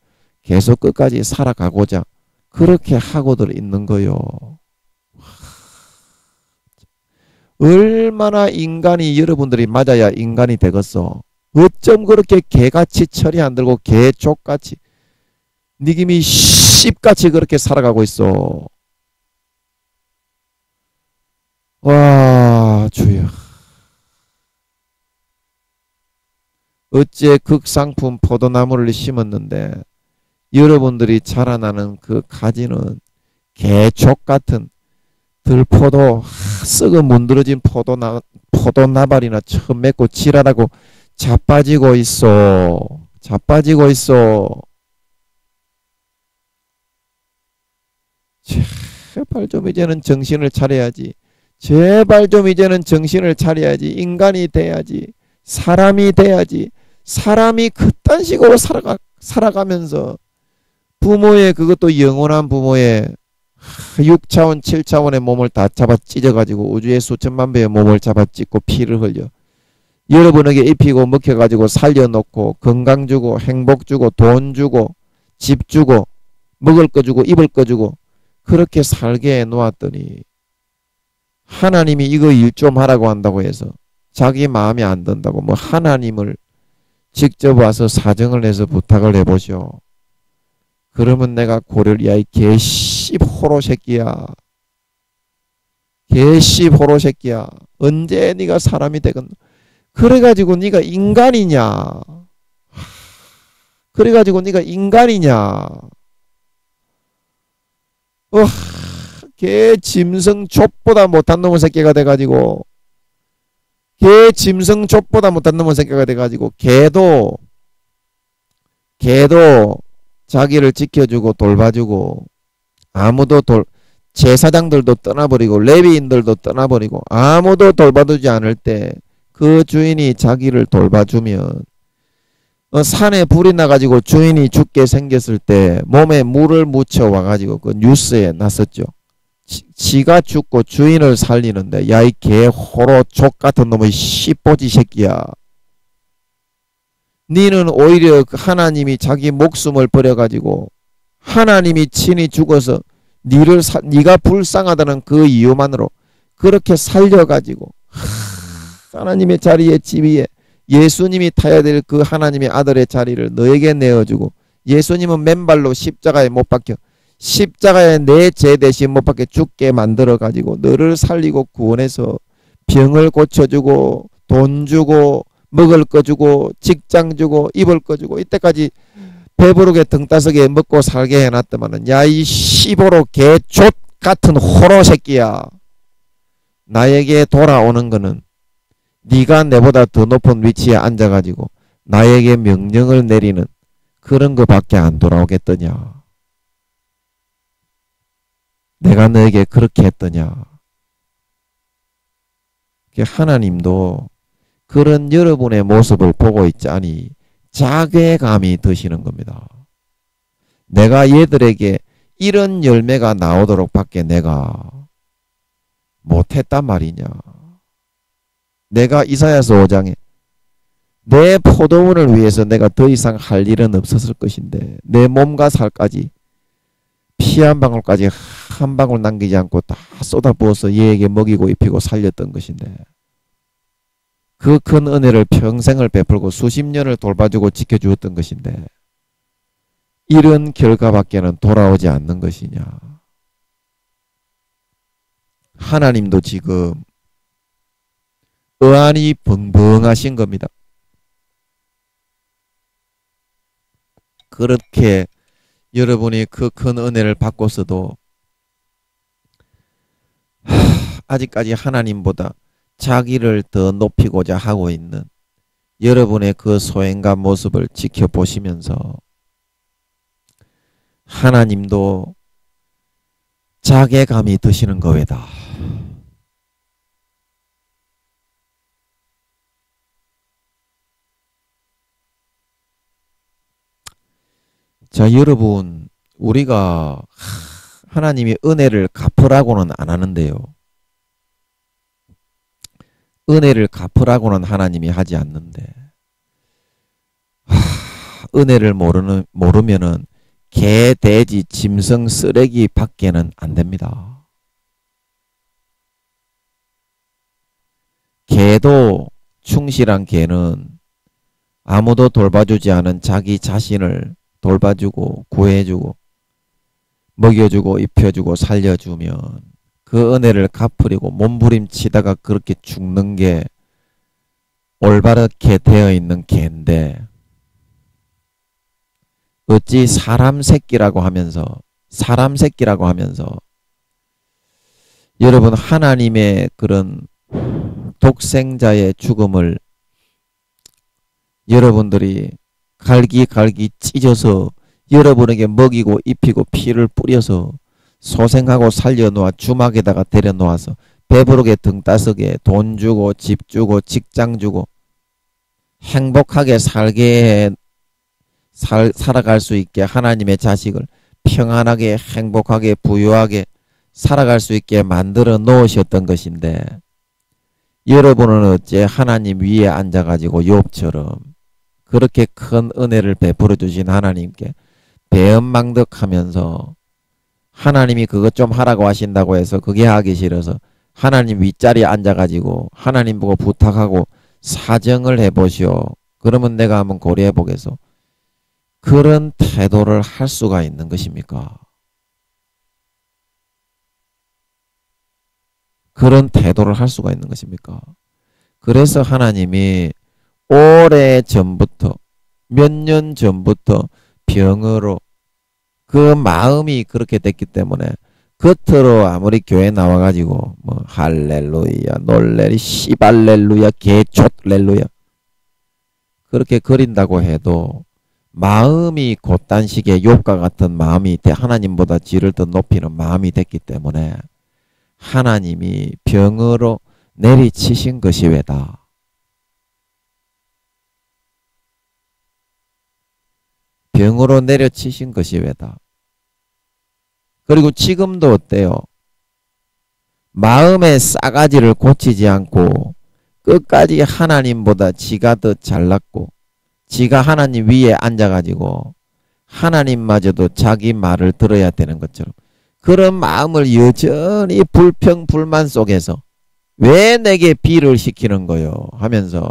계속 끝까지 살아가고자 그렇게 하고들 있는 거요. 얼마나 인간이 여러분들이 맞아야 인간이 되겠어. 어쩜 그렇게 개같이 처리 안 들고 개족같이 니김이 씹같이 그렇게 살아가고 있어. 와 주여. 어째 극상품 포도나무를 심었는데 여러분들이 자라나는 그 가지는 개족같은 들포도 썩어 문드러진 포도나발이나 처음 맺고 지랄하고 자빠지고 있어. 자빠지고 있어. 제발 좀 이제는 정신을 차려야지. 제발 좀 이제는 정신을 차려야지. 인간이 돼야지. 사람이 돼야지. 사람이 그딴 식으로 살아가면서 부모의 그것도 영원한 부모의 6차원 7차원의 몸을 다 잡아 찢어가지고 우주의 수천만 배의 몸을 잡아 찢고 피를 흘려 여러분에게 입히고 먹혀가지고 살려놓고 건강 주고 행복 주고 돈 주고 집 주고 먹을 거 주고 입을 거 주고 그렇게 살게 해놓았더니 하나님이 이거 일 좀 하라고 한다고 해서 자기 마음에 안 든다고 뭐 하나님을 직접 와서 사정을 해서 부탁을 해보시오. 그러면 내가 고를 야이 개씨 호로 새끼야. 개씨 호로 새끼야. 언제 네가 사람이 되겠노. 그래가지고 네가 인간이냐. 그래가지고 네가 인간이냐. 개 짐승 족보다 못한 놈의 새끼가 돼가지고 개 짐승 족보다 못한 놈의 새끼가 돼가지고 개도 자기를 지켜주고 돌봐주고 아무도 제사장들도 떠나버리고 레위인들도 떠나버리고 아무도 돌봐주지 않을 때 그 주인이 자기를 돌봐주면 산에 불이 나가지고 주인이 죽게 생겼을 때 몸에 물을 묻혀 와가지고 그 뉴스에 났었죠. 지가 죽고 주인을 살리는데 야 이 개 호로 족 같은 놈의 씨뽀지 새끼야. 니는 오히려 하나님이 자기 목숨을 버려가지고 하나님이 친히 죽어서 니가 불쌍하다는 그 이유만으로 그렇게 살려가지고 하나님의 자리에 지위에 예수님이 타야 될 그 하나님의 아들의 자리를 너에게 내어주고 예수님은 맨발로 십자가에 못 박혀 십자가에 내 죄 대신 못 박혀 죽게 만들어가지고 너를 살리고 구원해서 병을 고쳐주고 돈 주고 먹을 거 주고 직장 주고 입을 거 주고 이때까지 배부르게 등따스게 먹고 살게 해놨더만은 야 이 시보로 개족 같은 호로 새끼야. 나에게 돌아오는 거는 네가 내보다 더 높은 위치에 앉아가지고 나에게 명령을 내리는 그런 거밖에 안 돌아오겠더냐. 내가 너에게 그렇게 했더냐. 하나님도 그런 여러분의 모습을 보고 있자니 자괴감이 드시는 겁니다. 내가 얘들에게 이런 열매가 나오도록 밖에 내가 못했단 말이냐. 내가 이사야서 5장에 내 포도원을 위해서 내가 더 이상 할 일은 없었을 것인데 내 몸과 살까지 피 한 방울까지 한 방울 남기지 않고 다 쏟아부어서 얘에게 먹이고 입히고 살렸던 것인데 그 큰 은혜를 평생을 베풀고 수십 년을 돌봐주고 지켜주었던 것인데 이런 결과밖에는 돌아오지 않는 것이냐. 하나님도 지금 어안이 벙벙하신 겁니다. 그렇게 여러분이 그 큰 은혜를 받고서도 아직까지 하나님보다 자기를 더 높이고자 하고 있는 여러분의 그 소행과 모습을 지켜보시면서 하나님도 자괴감이 드시는 거외다. 자, 여러분, 우리가 하나님이 은혜를 갚으라고는 안 하는데요. 은혜를 갚으라고는 하나님이 하지 않는데 은혜를 모르면은 개, 돼지, 짐승, 쓰레기 밖에는 안 됩니다. 개도 충실한 개는 아무도 돌봐주지 않은 자기 자신을 돌봐주고 구해주고 먹여주고 입혀주고 살려주면 그 은혜를 갚으려고 몸부림치다가 그렇게 죽는 게 올바르게 되어 있는 개인데 어찌 사람 새끼라고 하면서 여러분 하나님의 그런 독생자의 죽음을 여러분들이 갈기갈기 찢어서 여러분에게 먹이고 입히고 피를 뿌려서 소생하고 살려놓아 주막에다가 데려놓아서 배부르게 등 따스게 돈 주고 집 주고 직장 주고 행복하게 살아갈 수 있게 하나님의 자식을 평안하게 행복하게 부유하게 살아갈 수 있게 만들어 놓으셨던 것인데 여러분은 어째 하나님 위에 앉아가지고 욥처럼 그렇게 큰 은혜를 베풀어 주신 하나님께 배은망덕하면서 하나님이 그것 좀 하라고 하신다고 해서 그게 하기 싫어서 하나님 윗자리에 앉아가지고 하나님 보고 부탁하고 사정을 해보시오. 그러면 내가 한번 고려해 보겠소. 그런 태도를 할 수가 있는 것입니까? 그런 태도를 할 수가 있는 것입니까? 그래서 하나님이 오래전부터 몇 년 전부터 병으로 그 마음이 그렇게 됐기 때문에 겉으로 아무리 교회 나와가지고 뭐 할렐루야 놀래리 시발렐루야 개촛렐루야 그렇게 거린다고 해도 마음이 곧단 식의 욥과 같은 마음이 하나님보다 질을 더 높이는 마음이 됐기 때문에 하나님이 병으로 내리치신 것이 왜다. 병으로 내려치신 것이 왜다. 그리고 지금도 어때요? 마음의 싸가지를 고치지 않고 끝까지 하나님보다 지가 더 잘났고 지가 하나님 위에 앉아가지고 하나님마저도 자기 말을 들어야 되는 것처럼 그런 마음을 여전히 불평불만 속에서 왜 내게 비를 시키는 거요 하면서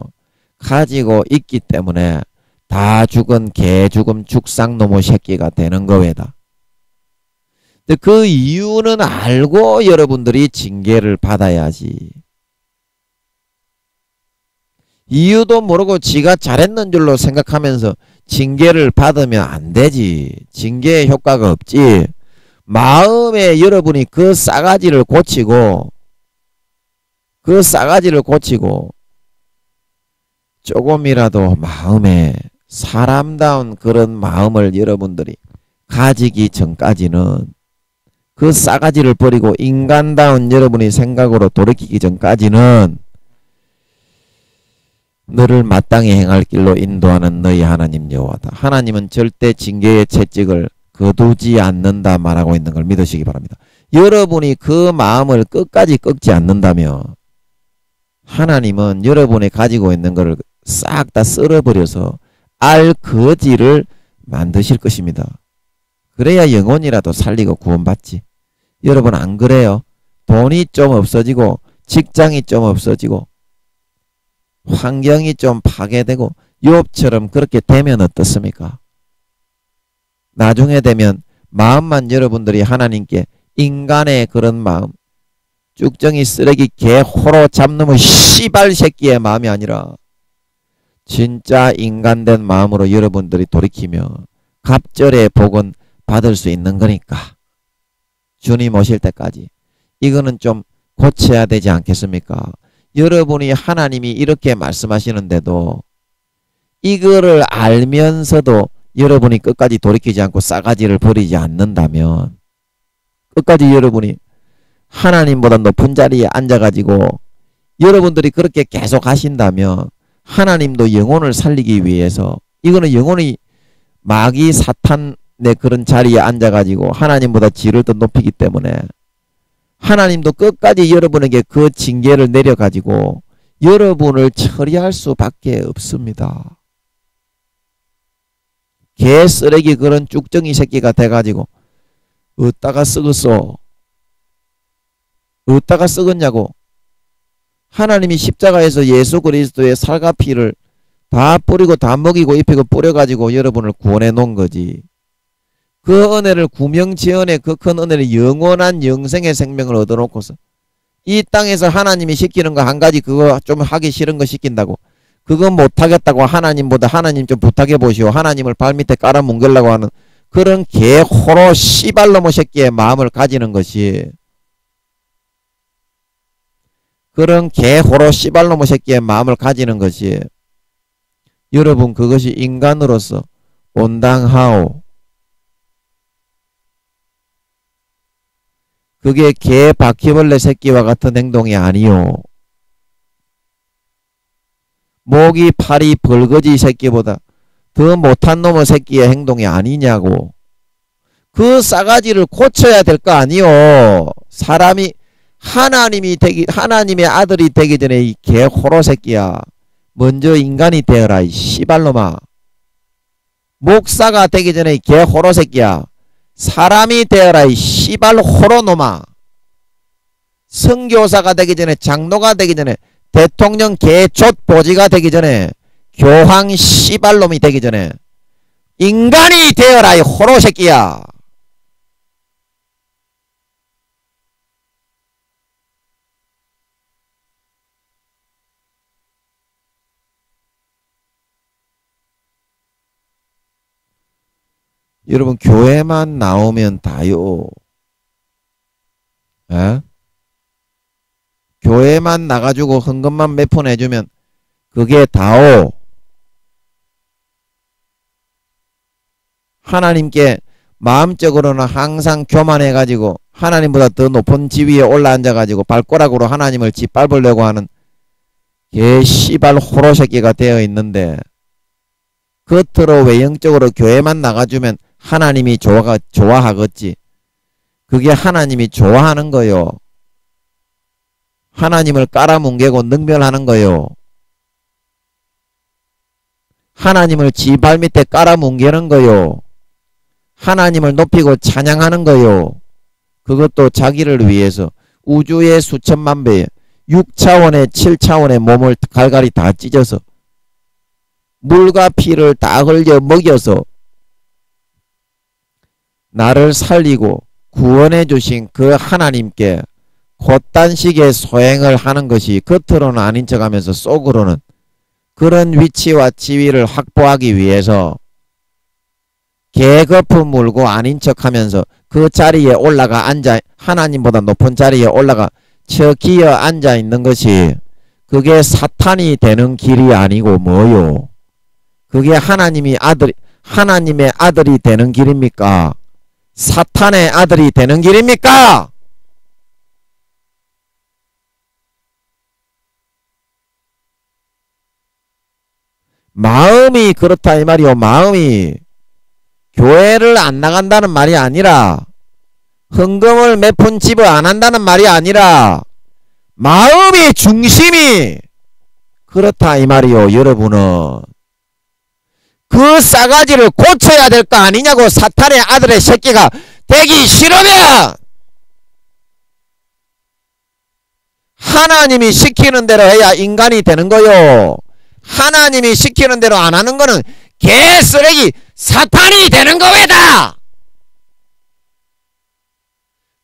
가지고 있기 때문에 다 죽은 개 죽음 죽상놈의 새끼가 되는 거외다. 근데 그 이유는 알고 여러분들이 징계를 받아야지. 이유도 모르고 지가 잘했는 줄로 생각하면서 징계를 받으면 안 되지. 징계의 효과가 없지. 마음에 여러분이 그 싸가지를 고치고 조금이라도 마음에 사람다운 그런 마음을 여러분들이 가지기 전까지는 그 싸가지를 버리고 인간다운 여러분의 생각으로 돌이키기 전까지는 너를 마땅히 행할 길로 인도하는 너희 하나님 여호와다. 하나님은 절대 징계의 채찍을 거두지 않는다 말하고 있는 걸 믿으시기 바랍니다. 여러분이 그 마음을 끝까지 꺾지 않는다면 하나님은 여러분이 가지고 있는 것을 싹 다 썰어버려서 알거지를 만드실 것입니다. 그래야 영혼이라도 살리고 구원받지. 여러분 안 그래요? 돈이 좀 없어지고 직장이 좀 없어지고 환경이 좀 파괴되고 욥처럼 그렇게 되면 어떻습니까? 나중에 되면 마음만 여러분들이 하나님께 인간의 그런 마음 쭉정이 쓰레기 개 호로 잡놈의 씨발 새끼의 마음이 아니라 진짜 인간된 마음으로 여러분들이 돌이키며 갑절의 복은 받을 수 있는 거니까 주님 오실 때까지 이거는 좀 고쳐야 되지 않겠습니까? 여러분이 하나님이 이렇게 말씀하시는데도 이거를 알면서도 여러분이 끝까지 돌이키지 않고 싸가지를 버리지 않는다면 끝까지 여러분이 하나님보다 높은 자리에 앉아가지고 여러분들이 그렇게 계속 하신다면 하나님도 영혼을 살리기 위해서 이거는 영혼이 마귀 사탄의 그런 자리에 앉아가지고 하나님보다 질을 더 높이기 때문에 하나님도 끝까지 여러분에게 그 징계를 내려가지고 여러분을 처리할 수밖에 없습니다. 개 쓰레기 그런 쭉정이 새끼가 돼가지고 어디다가 썩었어? 어디다가 썩었냐고? 하나님이 십자가에서 예수 그리스도의 살과 피를 다 뿌리고 다 먹이고 입히고 뿌려가지고 여러분을 구원해 놓은 거지. 그 은혜를 구명지연의 그 큰 은혜를 영원한 영생의 생명을 얻어놓고서 이 땅에서 하나님이 시키는 거 한 가지 그거 좀 하기 싫은 거 시킨다고 그거 못하겠다고 하나님보다 하나님 좀 부탁해 보시오. 하나님을 발밑에 깔아뭉개려고 하는 그런 개호로 씨발놈의 새끼의 마음을 가지는 것이 그런 개호로 씨발놈의 새끼의 마음을 가지는 것이 여러분 그것이 인간으로서 온당하오. 그게 개 바퀴벌레 새끼와 같은 행동이 아니요. 모기 파리 벌거지 새끼보다 더 못한 놈의 새끼의 행동이 아니냐고. 그 싸가지를 고쳐야 될 거 아니요. 사람이 하나님의 아들이 되기 전에 이 개호로 새끼야. 먼저 인간이 되어라 이 씨발놈아. 목사가 되기 전에 이 개호로 새끼야. 사람이 되어라 이 씨발 호로놈아. 선교사가 되기 전에, 장로가 되기 전에, 대통령 개족 보지가 되기 전에, 교황 씨발놈이 되기 전에 인간이 되어라 이 호로 새끼야. 여러분 교회만 나오면 다요. 에? 교회만 나가지고 헌금만 몇 푼 해주면 그게 다오. 하나님께 마음적으로는 항상 교만해가지고 하나님보다 더 높은 지위에 올라앉아가지고 발가락으로 하나님을 짓밟으려고 하는 개 씨발 호로 새끼가 되어 있는데, 겉으로 외형적으로 교회만 나가주면 하나님이 좋아하겠지. 그게 하나님이 좋아하는 거요. 하나님을 깔아뭉개고 능멸하는 거요. 하나님을 지 발밑에 깔아뭉개는 거요. 하나님을 높이고 찬양하는 거요. 그것도 자기를 위해서 우주의 수천만 배의 6차원의 7차원의 몸을 갈갈이 다 찢어서 물과 피를 다 흘려 먹여서 나를 살리고 구원해 주신 그 하나님께 곧단식의 소행을 하는 것이 겉으로는 아닌 척하면서 속으로는 그런 위치와 지위를 확보하기 위해서 개거품 물고 아닌 척하면서 그 자리에 올라가 앉아, 하나님보다 높은 자리에 올라가 저 기어 앉아 있는 것이 그게 사탄이 되는 길이 아니고 뭐요? 그게 하나님의 아들이 되는 길입니까? 사탄의 아들이 되는 길입니까? 마음이 그렇다 이 말이요. 마음이 교회를 안 나간다는 말이 아니라 헌금을 몇 푼 집어 안 한다는 말이 아니라 마음의 중심이 그렇다 이 말이요. 여러분은 그 싸가지를 고쳐야 될 거 아니냐고. 사탄의 아들의 새끼가 되기 싫으면 하나님이 시키는 대로 해야 인간이 되는 거요. 하나님이 시키는 대로 안 하는 거는 개쓰레기 사탄이 되는 거외다.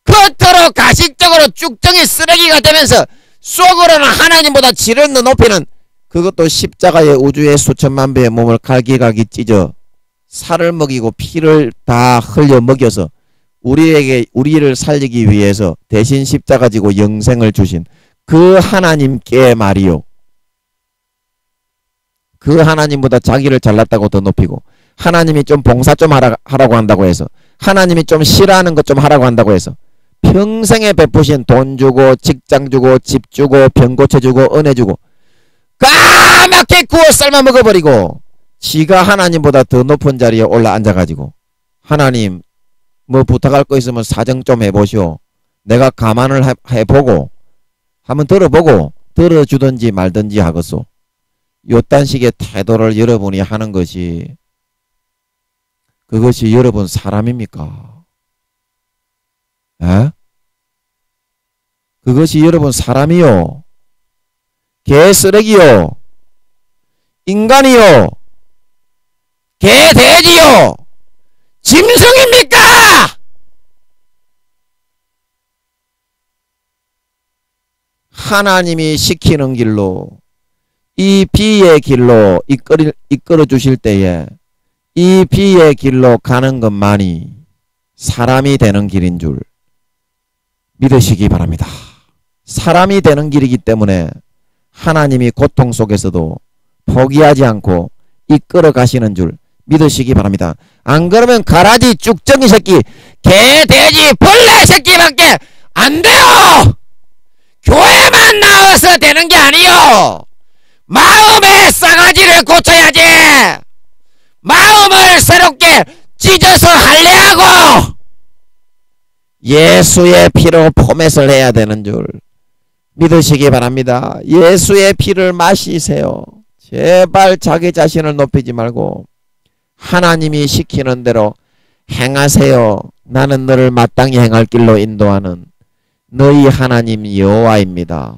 겉으로 가식적으로 쭉정이 쓰레기가 되면서 속으로는 하나님보다 질을 높이는, 그것도 십자가의 우주의 수천만 배의 몸을 갈기갈기 찢어 살을 먹이고 피를 다 흘려 먹여서 우리를 살리기 위해서 대신 십자가 지고 영생을 주신 그 하나님께 말이요. 그 하나님보다 자기를 잘났다고 더 높이고, 하나님이 좀 봉사 좀 하라고 한다고 해서, 하나님이 좀 싫어하는 것 좀 하라고 한다고 해서 평생에 베푸신 돈 주고 직장 주고 집 주고 병 고쳐주고 은혜 주고 까맣게 구워 삶아 먹어버리고 지가 하나님보다 더 높은 자리에 올라 앉아가지고 하나님 뭐 부탁할 거 있으면 사정 좀 해보시오. 내가 감안을 해보고 한번 들어보고 들어주든지 말든지 하겠소. 요딴 식의 태도를 여러분이 하는 것이, 그것이 여러분 사람입니까? 에? 그것이 여러분 사람이요? 개쓰레기요? 인간이요? 개돼지요? 짐승입니까? 하나님이 시키는 길로, 이 비의 길로 이끌어 주실 때에 이 비의 길로 가는 것만이 사람이 되는 길인 줄 믿으시기 바랍니다. 사람이 되는 길이기 때문에 하나님이 고통 속에서도 포기하지 않고 이끌어 가시는 줄 믿으시기 바랍니다. 안 그러면 가라지 쭉정이 새끼, 개, 돼지, 벌레 새끼밖에 안 돼요! 교회만 나와서 되는 게 아니요! 마음의 싸가지를 고쳐야지! 마음을 새롭게 찢어서 할례하고 예수의 피로 포맷을 해야 되는 줄 믿으시기 바랍니다. 예수의 피를 마시세요. 제발 자기 자신을 높이지 말고 하나님이 시키는 대로 행하세요. 나는 너를 마땅히 행할 길로 인도하는 너희 하나님 여호와입니다.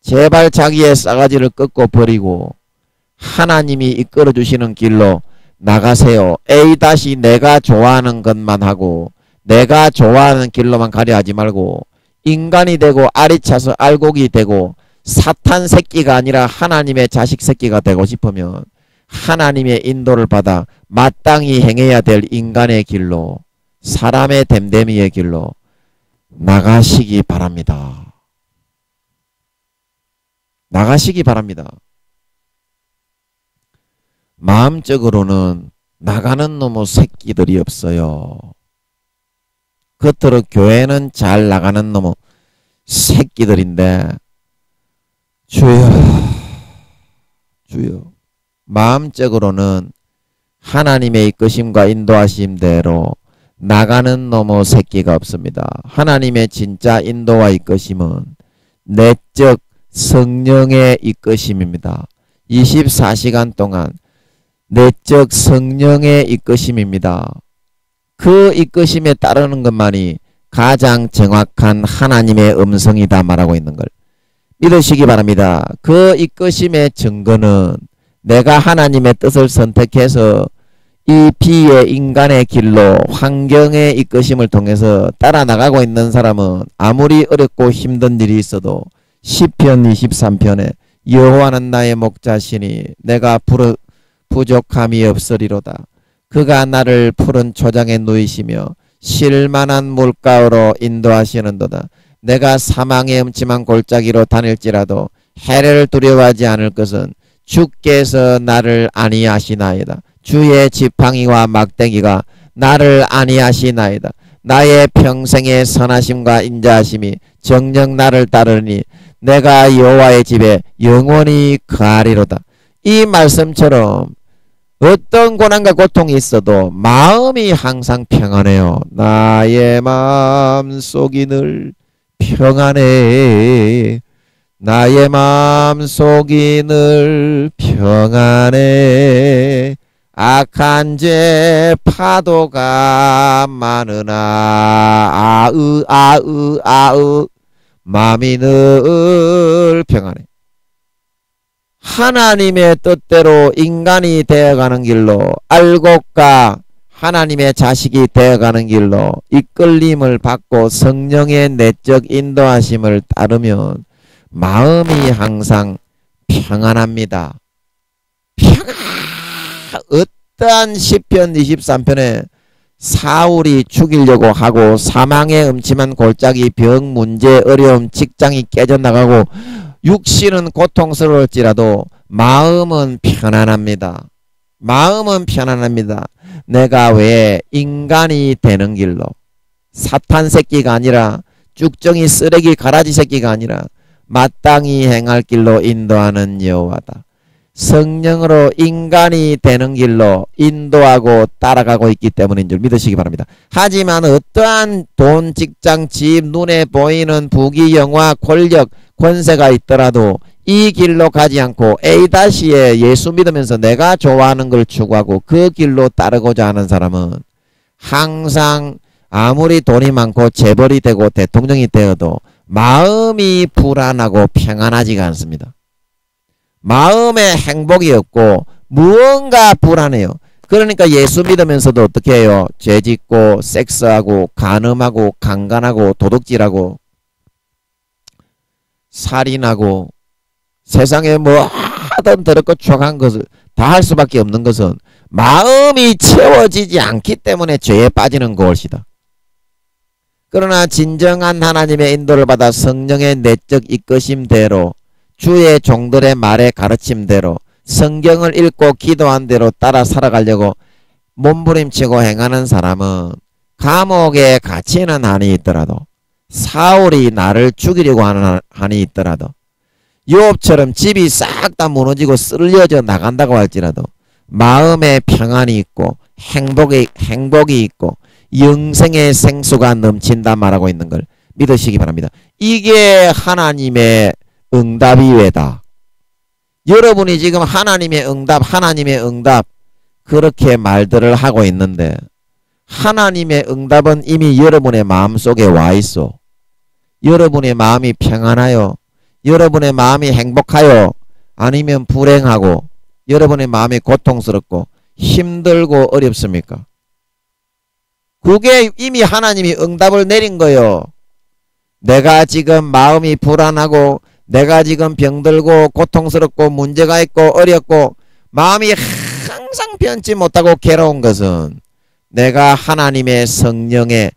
제발 자기의 싸가지를 꺾고 버리고 하나님이 이끌어 주시는 길로 나가세요. 내가 좋아하는 것만 하고 내가 좋아하는 길로만 가려 하지 말고 인간이 되고 아리차서 알곡이 되고 사탄 새끼가 아니라 하나님의 자식 새끼가 되고 싶으면 하나님의 인도를 받아 마땅히 행해야 될 인간의 길로, 사람의 됨됨이의 길로 나가시기 바랍니다. 나가시기 바랍니다. 마음적으로는 나가는 놈의 새끼들이 없어요. 겉으로 교회는 잘 나가는 놈의 새끼들인데 주여 마음적으로는 하나님의 이끄심과 인도하심대로 나가는 놈의 새끼가 없습니다. 하나님의 진짜 인도와 이끄심은 내적 성령의 이끄심입니다. 24시간 동안 내적 성령의 이끄심입니다. 그 이끄심에 따르는 것만이 가장 정확한 하나님의 음성이다 말하고 있는 걸 믿으시기 바랍니다. 그 이끄심의 증거는 내가 하나님의 뜻을 선택해서 이 비의 인간의 길로 환경의 이끄심을 통해서 따라 나가고 있는 사람은 아무리 어렵고 힘든 일이 있어도 시편 23편에 여호와는 나의 목자시니 내가 부족함이 없으리로다. 그가 나를 푸른 초장에 누이시며 쉴만한 물가로 인도하시는도다. 내가 사망의 음침한 골짜기로 다닐지라도 해를 두려워하지 않을 것은 주께서 나를 안위하시나이다. 주의 지팡이와 막대기가 나를 안위하시나이다. 나의 평생의 선하심과 인자하심이 정녕 나를 따르니 내가 여호와의 집에 영원히 거하리로다. 이 말씀처럼 어떤 고난과 고통이 있어도 마음이 항상 평안해요. 나의 마음속이 늘 평안해. 나의 마음속이 늘 평안해. 악한 죄 파도가 많으나 마음이 늘 평안해. 하나님의 뜻대로 인간이 되어가는 길로, 알곡과 하나님의 자식이 되어가는 길로 이끌림을 받고 성령의 내적 인도하심을 따르면 마음이 항상 평안합니다. 어떠한 시편 23편에 사울이 죽이려고 하고 사망의 음침한 골짜기, 병, 문제, 어려움, 직장이 깨져나가고 육신은 고통스러울지라도 마음은 편안합니다. 마음은 편안합니다. 내가 왜 인간이 되는 길로, 사탄 새끼가 아니라 쭉정이 쓰레기 가라지 새끼가 아니라 마땅히 행할 길로 인도하는 여호와다. 성령으로 인간이 되는 길로 인도하고 따라가고 있기 때문인 줄 믿으시기 바랍니다. 하지만 어떠한 돈, 직장, 집, 눈에 보이는 부귀, 영화, 권력, 권세가 있더라도 이 길로 가지 않고 A-에 예수 믿으면서 내가 좋아하는 걸 추구하고 그 길로 따르고자 하는 사람은 항상 아무리 돈이 많고 재벌이 되고 대통령이 되어도 마음이 불안하고 평안하지가 않습니다. 마음에 행복이 없고 무언가 불안해요. 그러니까 예수 믿으면서도 어떻게 해요? 죄짓고 섹스하고 간음하고 강간하고 도둑질하고 살인하고 세상에 뭐 하든 더럽고 추악한 것을 다 할 수밖에 없는 것은 마음이 채워지지 않기 때문에 죄에 빠지는 것이다. 그러나 진정한 하나님의 인도를 받아 성령의 내적 이끄심대로 주의 종들의 말의 가르침대로 성경을 읽고 기도한 대로 따라 살아가려고 몸부림치고 행하는 사람은 감옥에 갇히는 한이 있더라도, 사울이 나를 죽이려고 하는 한이 있더라도, 요업처럼 집이 싹 다 무너지고 쓸려져 나간다고 할지라도 마음에 평안이 있고 행복이 있고 영생의 생수가 넘친다 말하고 있는 걸 믿으시기 바랍니다. 이게 하나님의 응답이 왜다. 여러분이 지금 하나님의 응답 그렇게 말들을 하고 있는데 하나님의 응답은 이미 여러분의 마음속에 와 있어. 여러분의 마음이 평안하여, 여러분의 마음이 행복하여, 아니면 불행하고 여러분의 마음이 고통스럽고 힘들고 어렵습니까? 그게 이미 하나님이 응답을 내린 거예요. 내가 지금 마음이 불안하고 내가 지금 병들고 고통스럽고 문제가 있고 어렵고 마음이 항상 변치 못하고 괴로운 것은 내가 하나님의 성령의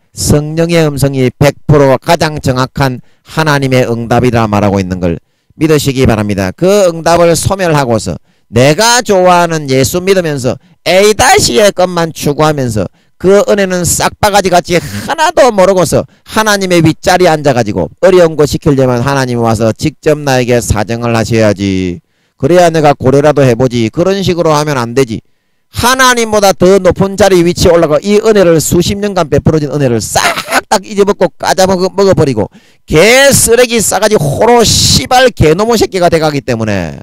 음성이 100% 가장 정확한 하나님의 응답이라 말하고 있는 걸 믿으시기 바랍니다. 그 응답을 소멸하고서 내가 좋아하는 예수 믿으면서 A의 것만 추구하면서 그 은혜는 싹바가지 같이 하나도 모르고서 하나님의 윗자리에 앉아가지고 어려운 거 시키려면 하나님이 와서 직접 나에게 사정을 하셔야지. 그래야 내가 고려라도 해보지. 그런 식으로 하면 안 되지. 하나님보다 더 높은 자리 위치에 올라가 이 은혜를 수십 년간 베풀어진 은혜를 싹 딱 잊어먹고 까자먹어버리고 개 쓰레기 싸가지 호로 시발 개놈의 새끼가 돼가기 때문에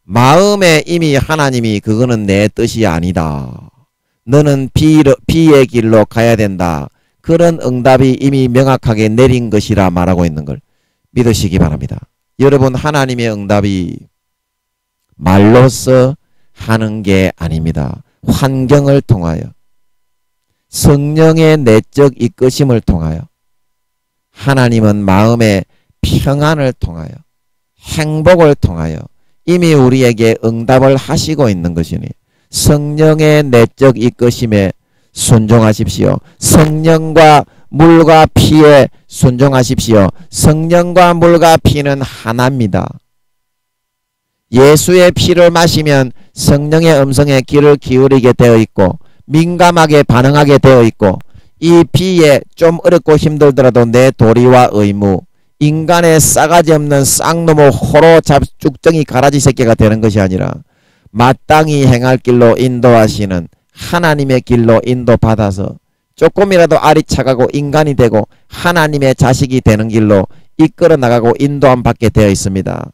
마음에 이미 하나님이 그거는 내 뜻이 아니다. 너는 비의 길로 가야 된다. 그런 응답이 이미 명확하게 내린 것이라 말하고 있는 걸 믿으시기 바랍니다. 여러분, 하나님의 응답이 말로써 하는 게 아닙니다. 환경을 통하여, 성령의 내적 이끄심을 통하여, 하나님은 마음의 평안을 통하여, 행복을 통하여 이미 우리에게 응답을 하시고 있는 것이니 성령의 내적 이끄심에 순종하십시오. 성령과 물과 피에 순종하십시오. 성령과 물과 피는 하나입니다. 예수의 피를 마시면 성령의 음성에 귀를 기울이게 되어 있고 민감하게 반응하게 되어 있고 이 피에 좀 어렵고 힘들더라도 내 도리와 의무, 인간의 싸가지 없는 쌍놈의 호로 쭉정이 가라지 새끼가 되는 것이 아니라 마땅히 행할 길로 인도하시는 하나님의 길로 인도받아서 조금이라도 알이 차가고 인간이 되고 하나님의 자식이 되는 길로 이끌어 나가고 인도함 받게 되어 있습니다.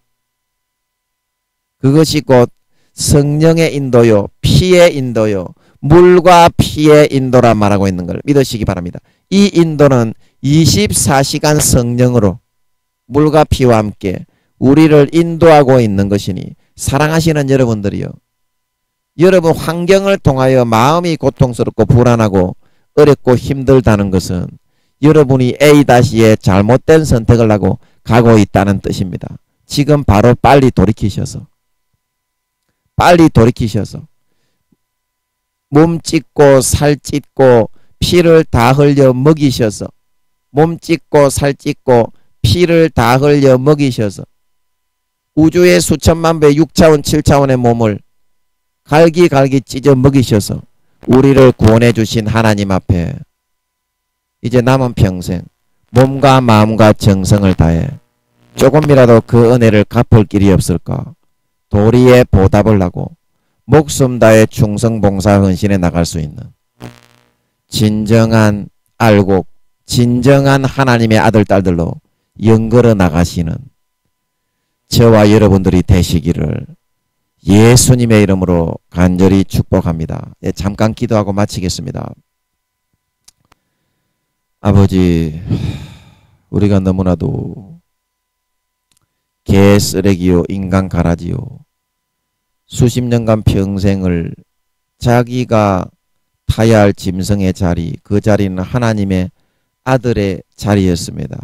그것이 곧 성령의 인도요, 피의 인도요, 물과 피의 인도라 말하고 있는 걸 믿으시기 바랍니다. 이 인도는 24시간 성령으로 물과 피와 함께 우리를 인도하고 있는 것이니 사랑하시는 여러분들이요, 여러분 환경을 통하여 마음이 고통스럽고 불안하고 어렵고 힘들다는 것은 여러분이 A-의 잘못된 선택을 하고 가고 있다는 뜻입니다. 지금 바로 빨리 돌이키셔서 몸 찢고 살 찢고 피를 다 흘려 먹이셔서 몸 찢고 살 찢고 피를 다 흘려 먹이셔서 우주의 수천만 배 6차원 7차원의 몸을 갈기갈기 찢어 먹이셔서 우리를 구원해 주신 하나님 앞에 이제 남은 평생 몸과 마음과 정성을 다해 조금이라도 그 은혜를 갚을 길이 없을까? 도리에 보답을 하고 목숨 다해 충성 봉사 헌신해 나갈 수 있는 진정한 알곡, 진정한 하나님의 아들 딸들로 연걸어 나가시는 저와 여러분들이 되시기를 예수님의 이름으로 간절히 축복합니다. 예, 잠깐 기도하고 마치겠습니다. 아버지, 우리가 너무나도 개 쓰레기요, 인간 가라지요, 수십 년간 평생을 자기가 타야 할 짐승의 자리, 그 자리는 하나님의 아들의 자리였습니다.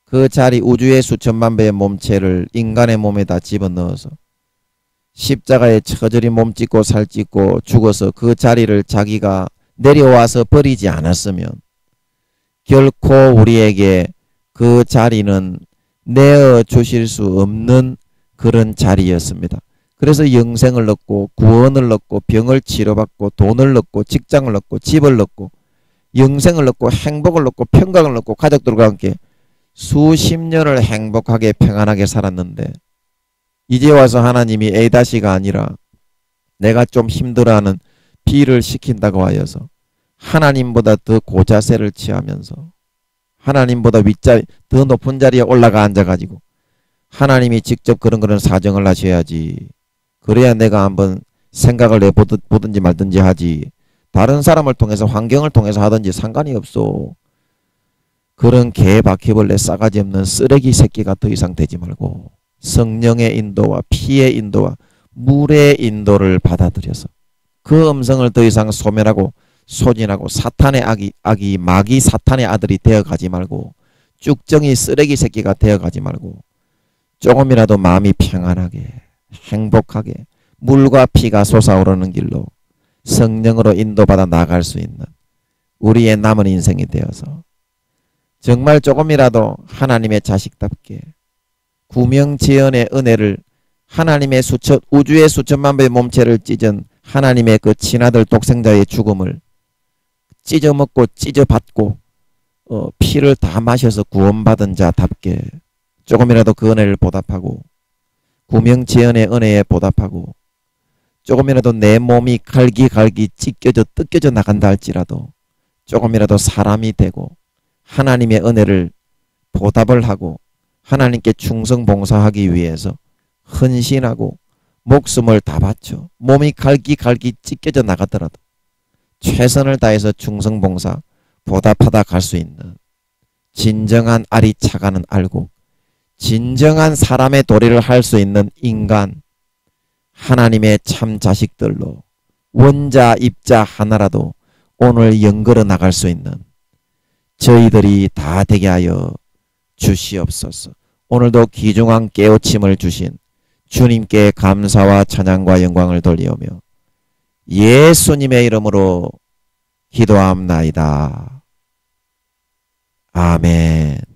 그 자리, 우주의 수천만 배의 몸체를 인간의 몸에다 집어넣어서 십자가에 처절히 몸 찢고 살 찢고 죽어서 그 자리를 자기가 내려와서 버리지 않았으면 결코 우리에게 그 자리는 내어 주실 수 없는 그런 자리였습니다. 그래서 영생을 얻고 구원을 얻고 병을 치료받고 돈을 얻고 직장을 얻고 집을 얻고 영생을 얻고 행복을 얻고 평강을 얻고 가족들과 함께 수십 년을 행복하게 평안하게 살았는데 이제 와서 하나님이 A가 아니라 내가 좀 힘들어하는 B를 시킨다고 하여서 하나님보다 더 고자세를 취하면서 하나님보다 더 높은 자리에 올라가 앉아가지고 하나님이 직접 그런 사정을 하셔야지. 그래야 내가 한번 생각을 내보든지 말든지 하지. 다른 사람을 통해서 환경을 통해서 하든지 상관이 없어. 그런 개 바퀴벌레 싸가지 없는 쓰레기 새끼가 더 이상 되지 말고 성령의 인도와 피의 인도와 물의 인도를 받아들여서 그 음성을 더 이상 소멸하고 소진하고 사탄의 마귀 사탄의 아들이 되어가지 말고 쭉정이 쓰레기 새끼가 되어가지 말고 조금이라도 마음이 평안하게 행복하게 물과 피가 솟아오르는 길로 성령으로 인도받아 나갈 수 있는 우리의 남은 인생이 되어서 정말 조금이라도 하나님의 자식답게 구명지연의 은혜를 하나님의 우주의 수천만 배의 몸체를 찢은 하나님의 그 친아들 독생자의 죽음을 찢어먹고 찢어받고 피를 다 마셔서 구원받은 자답게 조금이라도 그 은혜를 보답하고 구명지연의 은혜에 보답하고 조금이라도 내 몸이 갈기갈기 찢겨져 뜯겨져 나간다 할지라도 조금이라도 사람이 되고 하나님의 은혜를 보답을 하고 하나님께 충성봉사하기 위해서 헌신하고 목숨을 다 바쳐 몸이 갈기갈기 찢겨져 나가더라도 최선을 다해서 충성봉사 보답하다 갈 수 있는 진정한 알이 차가는 알고 진정한 사람의 도리를 할 수 있는 인간 하나님의 참 자식들로 원자 입자 하나라도 오늘 연걸어 나갈 수 있는 저희들이 다 되게 하여 주시옵소서. 오늘도 귀중한 깨우침을 주신 주님께 감사와 찬양과 영광을 돌리오며 예수님의 이름으로 기도함나이다. 아멘.